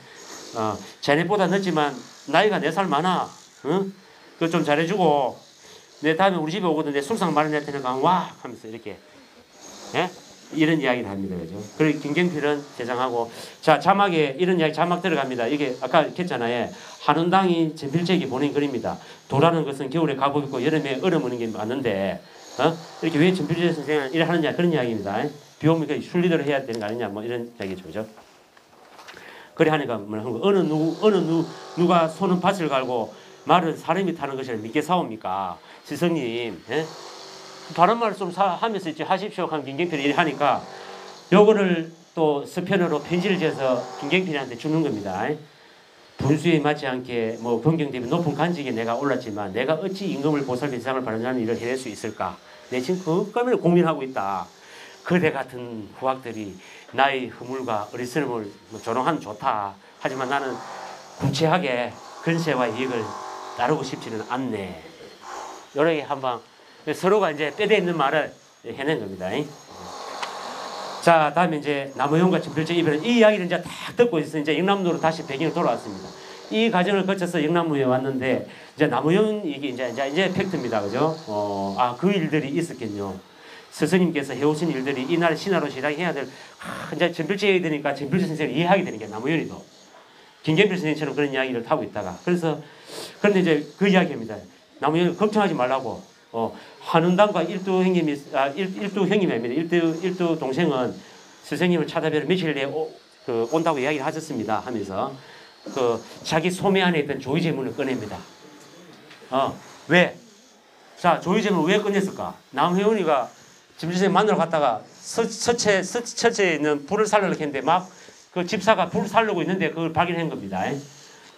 자네보다 늦지만 나이가 4살 많아. 응? 그거 좀 잘해주고 내 다음에 우리 집에 오거든 내 술상 마련할 테니까 와 하면서 이렇게 예? 이런 이야기를 합니다. 그죠? 그리고 김경필은 제장하고 자 자막에 이런 이야기 자막 들어갑니다. 이게 아까 했잖아요. 한원당이 전필책이 보낸 글입니다. 도라는 것은 겨울에 가고 있고 여름에 얼음 오는 게 맞는데 이렇게 왜 전필책 선생은 이래 하느냐 그런 이야기입니다. 비 오면 순리대로 해야 되는 거 아니냐 뭐 이런 이야기죠. 그죠? 그래 하니까 어느 누가 손은 밭을 갈고 말은 사람이 타는 것이라 믿게 사옵니까? 스승님, 예? 바른 말을 좀 하면서 이제 하십시오. 하면 김경필이 이래 하니까 요거를 또 서편으로 편지를 지어서 김경필한테 주는 겁니다. 분수에 맞지 않게 뭐 변경 대비 높은 간직에 내가 올랐지만 내가 어찌 임금을 보살펴 세상을 바라는 일을 해낼 수 있을까? 내 지금 그것을 고민하고 있다. 그대 같은 후학들이 나의 허물과 어리석음을 조롱하면 좋다. 하지만 나는 구체하게 근세와 이익을 따르고 싶지는 않네. 이렇게 한방 서로가 이제 빼대 있는 말을 해낸 겁니다. 자, 다음에 이제 남우용과 진필제 이별은 이 이야기를 이제 다 듣고 있어서 이제 영남로로 다시 배경으로 돌아왔습니다. 이 과정을 거쳐서 영남로에 왔는데 이제 남우용 이게 이제 팩트입니다. 그죠? 그 일들이 있었겠죠. 스승님께서 해오신 일들이 이날 신하로 시작해야 될 이제 전필제 얘기 되니까 전필제 선생을 이해하게 되는 게 남우용이도 김경필 선생님처럼 그런 이야기를 타고 있다가 그런데 이제 그 이야기입니다. 남우용 걱정하지 말라고. 한운당과 일두 형님이 아닙니다. 일두 동생은 스승님을 찾아뵈러 며칠 내에 온다고 이야기를 하셨습니다. 하면서 자기 소매 안에 있던 조의제문을 꺼냅니다. 왜? 자, 조의제문을 왜 꺼냈을까? 남혜원이가 김주생 만나러 갔다가 서체에 있는 불을 살려고 했는데 막 그 집사가 불을 살려고 있는데 그걸 발견한 겁니다.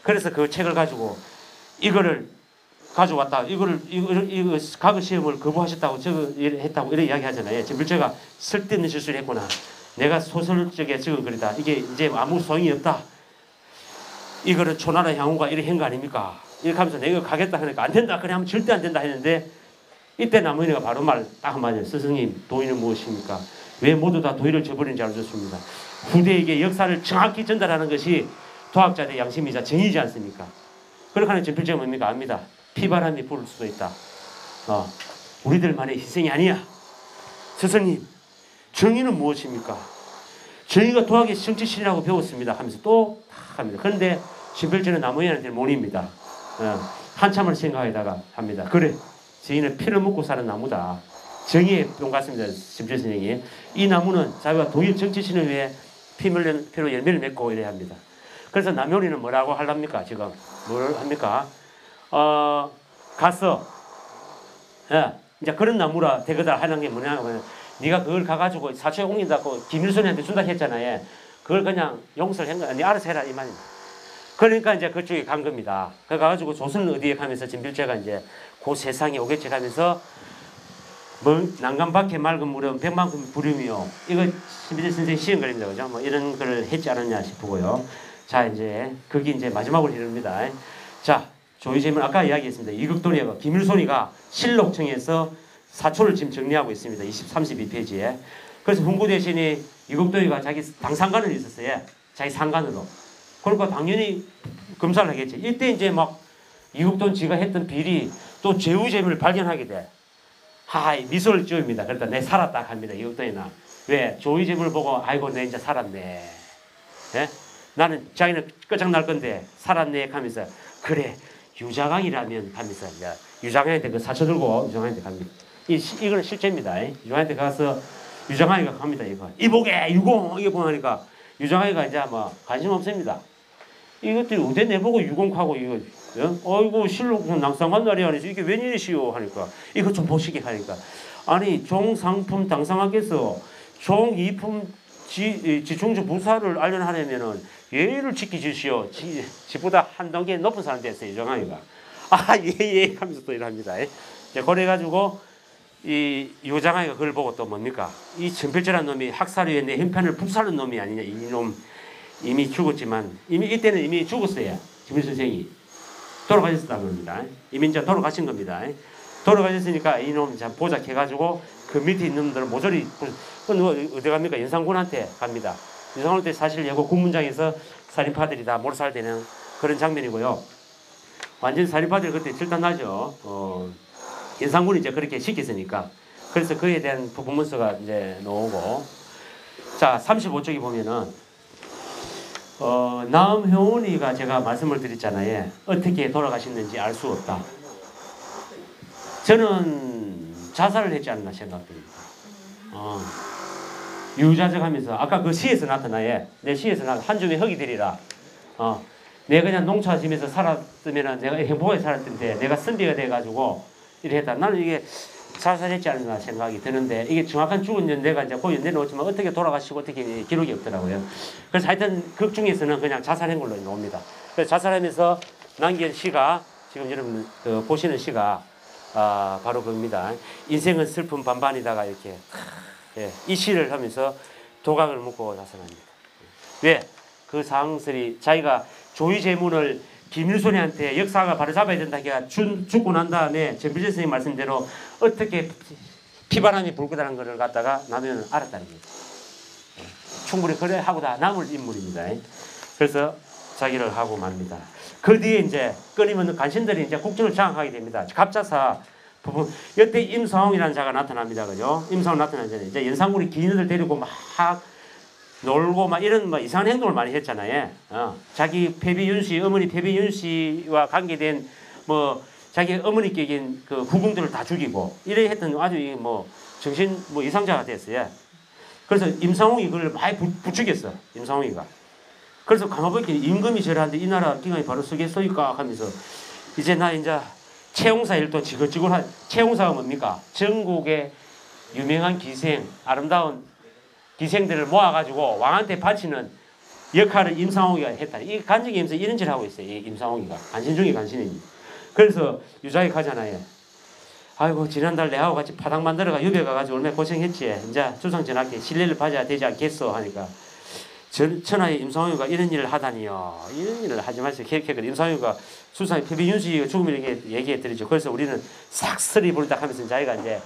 그래서 그 책을 가지고 이거를 가져왔다. 이거 과거 시험을 거부하셨다고 했다고 이런 이야기 하잖아요. 진필제가 쓸데없는 실수를 했구나. 내가 소설적에 적은 글이다. 이게 이제 아무 소용이 없다. 이거를 초나라 향후가 이렇게 한 거 아닙니까? 이렇게 하면서 내가 가겠다 하니까 안 된다. 그래 하면 절대 안 된다 했는데 이때 남은이가 바로 말 딱 한마디 스승님 도의는 무엇입니까? 왜 모두 다 도의를 저버리는지 알려줬습니다. 후대에게 역사를 정확히 전달하는 것이 도학자들의 양심이자 정의지 않습니까? 그렇게 하는 진필제가 뭡니까? 압니다. 피바람이 불 수도 있다. 우리들만의 희생이 아니야. 스승님, 정의는 무엇입니까? 정의가 도학의 정치신이라고 배웠습니다. 하면서 또 합니다. 그런데 진필제는 나무위원한테 못 입니다. 한참을 생각하다가 합니다. 그래, 저희는 피를 먹고 사는 나무다. 정의의 뿅 같습니다. 진필 선생이. 이 나무는 자기가 독일 정치신을 위해 피로 열매를 맺고 이래야 합니다. 그래서 남효리는 뭐라고 하랍니까? 지금 뭘 합니까? 가서 이제 그런 나무라 되거다 하는 게 뭐냐면 네가 그걸 가가지고 사초에 옮긴다고 김일순한테 준다 했잖아요. 그걸 그냥 용서를 한 거야. 네 알아서 해라 이 말입니다. 그러니까 이제 그쪽에 간 겁니다. 그 가가지고 조선은 어디에 가면서 진필제가 이제 그 세상에 오겠지 가면서 난간밖에 맑은 물은 백만큼 부름이요. 이거 진필제 선생님 시험 그립니다. 그죠? 뭐 이런 걸 했지 않았냐 싶고요. 자, 이제 그게 이제 마지막으로 이릅니다. 자, 조의제문 아까 이야기했습니다. 이극도리가 김일손이가 실록청에서 사초를 지금 정리하고 있습니다. 32페이지에. 그래서 훈구 대신에 이극도리가 자기 당상관을 있었어요. 자기 상관으로. 그러니까 당연히 검사를 하겠지. 이때 이제 막 이극돈 지가 했던 비리 또 제후제문을 발견하게 돼. 미소를 지읍니다. 그러다 내 살았다 합니다. 이극돈이나. 왜? 조의제문을 보고 아이고 내 이제 살았네. 예? 나는 자기는 끝장날 건데 살았네 하면서 그래 유자강이라면 하면서 유자강한테 그 사초 들고 유자강한테 갑니다. 이거는 실제입니다. 유자강한테 가서 유자강이가 갑니다. 이보게 유공 이게 보니까 유자강이가 이제 뭐 관심 없습니다. 이것들이 어디 내보고 유공하고 이거 어이구 실록 낭상한 날이 아니지 이게 웬일이시오 하니까 이거 좀 보시게 하니까 아니 종상품 당상하께서 종이품 지중주 부사를 알려하려면은 예의를 지키주시오. 지보다 한 단계 높은 사람 됐어요. 유정아이가. 예 하면서 또 이럽니다. 그래가지고 이 유정아이가 그걸 보고 또 뭡니까? 이 진필제라는 놈이 학살위에 내 형편을 북살른 놈이 아니냐. 이놈 이미 죽었지만 이때는 이미 죽었어요. 김일 선생이 돌아가셨다는 겁니다. 이미 이제 돌아가신 겁니다. 돌아가셨으니까 이놈 참 보작해가지고 그 밑에 있는 놈들은 모조리 어디 갑니까? 연산군한테 갑니다. 연산군한테 사실 예고 군문장에서 살인파들이 다 몰살되는 그런 장면이고요. 완전 살인파들이 그때 질타나죠. 연산군이 이제 그렇게 시켰으니까. 그래서 그에 대한 부문서가 이제 나오고. 자, 35쪽에 보면은 남효은이가 제가 말씀을 드렸잖아요. 어떻게 돌아가셨는지 알 수 없다. 저는 자살을 했지 않나 생각됩니다. 유자적하면서 아까 그 시에서 나타나요. 내 시에서 한 줌의 흙이 되리라. 내가 그냥 농사 지면서 살았으면 내가 행복하게 살았던데 내가 선비가 돼가지고 이래 했다. 나는 이게 자살했지 않나 생각이 드는데 이게 정확한 죽은 연대가 이제 그 연대는 없지만 어떻게 돌아가시고 어떻게 기록이 없더라고요. 그래서 하여튼 극 중에서는 그냥 자살한 걸로 나옵니다. 그래서 자살하면서 남긴 시가 지금 여러분 보시는 시가 바로 그겁니다. 인생은 슬픔 반반이다가 이렇게 이 시를 하면서 도각을 묻고 자살합니다. 왜? 그 상황들이 자기가 조의제문을 김일손이한테 역사가 바로잡아야 된다. 걔가 죽고 난 다음에 전필재 선생님 말씀대로 어떻게 피바람이 불 거라는 것을 갖다가 나는 알았다는 거죠. 충분히 그래 하고 다 남을 인물입니다. 그래서 자기를 하고 맙니다. 그 뒤에 이제 끊임없는 간신들이 이제 국정을 장악하게 됩니다. 갑자사 부분 여태 임성이라는 자가 나타납니다. 그죠? 임성 나타나잖아요. 이제 연산군이 기인들 데리고 막 놀고 막 이런 뭐 이상한 행동을 많이 했잖아요. 자기 패비윤씨 어머니 패비윤씨와 관계된 뭐 자기 어머니께 그 후궁들을 다 죽이고 이래 했던 아주 뭐 정신 뭐 이상자가 됐어요. 그래서 임상홍이 그걸 많이 부추겼어. 임상홍이가. 그래서 강화백이 임금이 절하는데 이 나라 기강이 바로 서겠소이까 하면서 이제 나 이제 채용사 일도 지글지글한 채용사가 뭡니까? 전국의 유명한 기생 아름다운 기생들을 모아가지고 왕한테 바치는 역할을 임상홍이가 했다. 이 간직이 임서 이런 짓을 하고 있어요. 이 임상홍이가 간신 중에 간신입니다. 그래서 유자에 가잖아요. 아이고 지난달 내하고 같이 파당 만들어가 유배 가가지고 얼마나 고생했지. 이제 주상전하께 신뢰를 받아야 되지 않겠어 하니까 천하의 임상홍이가 이런 일을 하다니요. 이런 일을 하지 마세요. 임상홍이가 수상의 패비윤수가 죽음을 얘기해드리죠. 그래서 우리는 싹쓸이 부르다 하면서 자기가 이제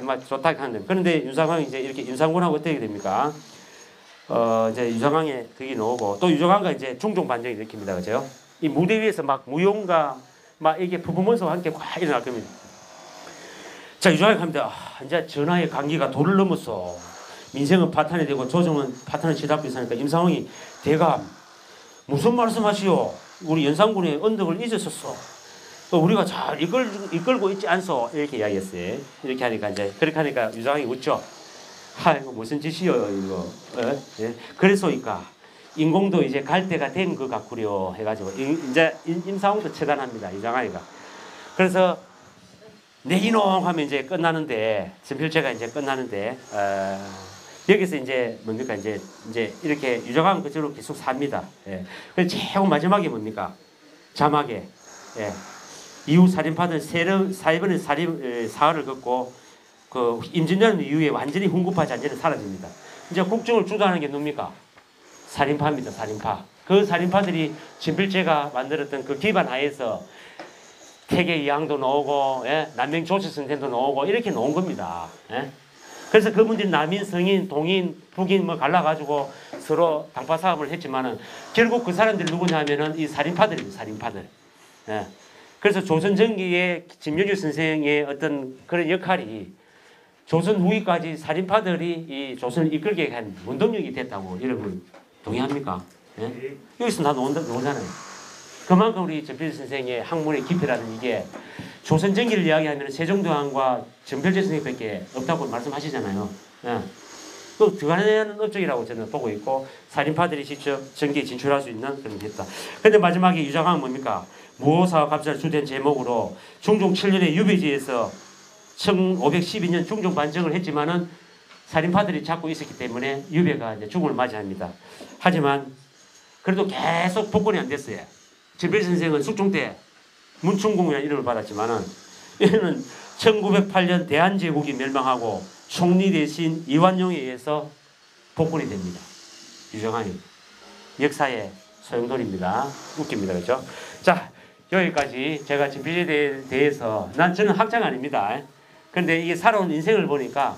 막 좋다 하는. 그런데 윤상황이 이제 이렇게 윤상군하고 어떻게 됩니까? 이제 유정왕의 그게 나오고 또 유정왕과 이제 중종 반정이 일으킵니다. 그죠? 이 무대 위에서 막 무용과 막 이게 퍼포먼스와 함께 확 일어날 겁니다. 자, 유정이 갑니다. 이제 전하의 강기가 도를 넘었어. 민생은 파탄이 되고 조정은 파탄을 치닫고 있으니까 임상홍이 대감 무슨 말씀하시오? 우리 연산군의 언덕을 잊었었어. 우리가 잘 이끌고 있지 않소? 이렇게 이야기했어요. 이렇게 하니까 이제 그렇게 하니까 유정이 웃죠. 이거 무슨 짓이요 이거? 예? 그래서니까 인공도 이제 갈 때가 된 것 같구려 해가지고 이제 임상홍도 처단합니다. 유정아이가. 그래서 내이놈 하면 이제 끝나는데 전필제가 이제 끝나는데 여기서 이제 뭡니까 이제 이렇게 유정왕 그대로 계속 삽니다. 예. 그래서 최고 마지막에 뭡니까 자막에 예. 이후 살인파들 사이번의 사흘을 걷고 그 임진년 이후에 완전히 훈구파 잔재는 사라집니다. 이제 국정을 주도하는 게 누굽니까? 살인파입니다. 살인파. 그 살인파들이 전필제가 만들었던 그 기반 하에서 태계 이항도 나오고 예? 남명 조치선생도 나오고 이렇게 나온 겁니다. 예? 그래서 그분들이 남인, 성인, 동인, 북인 뭐 갈라가지고 서로 당파 싸움을 했지만은 결국 그 사람들이 누구냐 하면은 이 살인파들입니다. 살인파들. 예. 그래서 조선 전기의 김여주 선생의 어떤 그런 역할이 조선 후기까지 살인파들이 이 조선을 이끌게 한 원동력이 됐다고 여러분 동의합니까? 예? 여기서 다 나오잖아요. 그만큼 우리 전필 선생의 학문의 깊이라는 이게 조선 전기를 이야기하면 세종대왕과 전필제 선생님밖에 없다고 말씀하시잖아요. 예. 그 들어가는 업적이라고 저는 보고 있고 살인파들이 직접 전기에 진출할 수 있는 그런 게 있다. 그런데 마지막에 유자강은 뭡니까? 무호사와 갑자를 주된 제목으로 중종 7년에 유배지에서 1512년 중종 반정을 했지만은 살인파들이 잡고 있었기 때문에 유배가 이제 죽음을 맞이합니다. 하지만 그래도 계속 복권이 안 됐어요. 전필 선생은 숙종 때 문충공이라는 이름을 받았지만은 얘는 1908년 대한제국이 멸망하고 총리 대신 이완용에 의해서 복권이 됩니다. 유정환이 역사의 소용돌이입니다. 웃깁니다, 그렇죠? 자, 여기까지 제가 전필제에 대해서 저는 학자가 아닙니다. 그런데 이게 살아온 인생을 보니까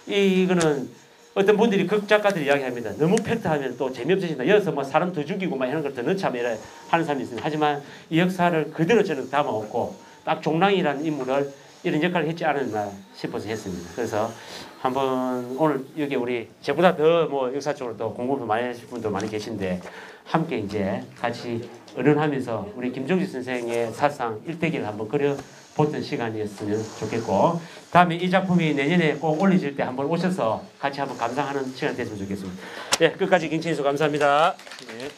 이거는 어떤 분들이 극작가들이 이야기합니다. 너무 팩트하면 또 재미없으신다. 여기서 뭐 사람 더 죽이고 막 이런 걸 더 넣자 이래 하는 사람이 있습니다. 하지만 이 역사를 그대로 저는 담아왔고 딱 종랑이라는 인물을 이런 역할을 했지 않았나 싶어서 했습니다. 그래서 한번 오늘 여기 우리 저보다 더 뭐 역사 쪽으로 더 공부를 많이 하실 분도 많이 계신데 함께 이제 같이 의논하면서 우리 김종지 선생의 사상 일대기를 한번 그려보던 시간이었으면 좋겠고 다음에 이 작품이 내년에 꼭 올려질 때 한번 오셔서 같이 한번 감상하는 시간 됐으면 좋겠습니다. 네, 끝까지 경청해 주셔서 감사합니다. 네.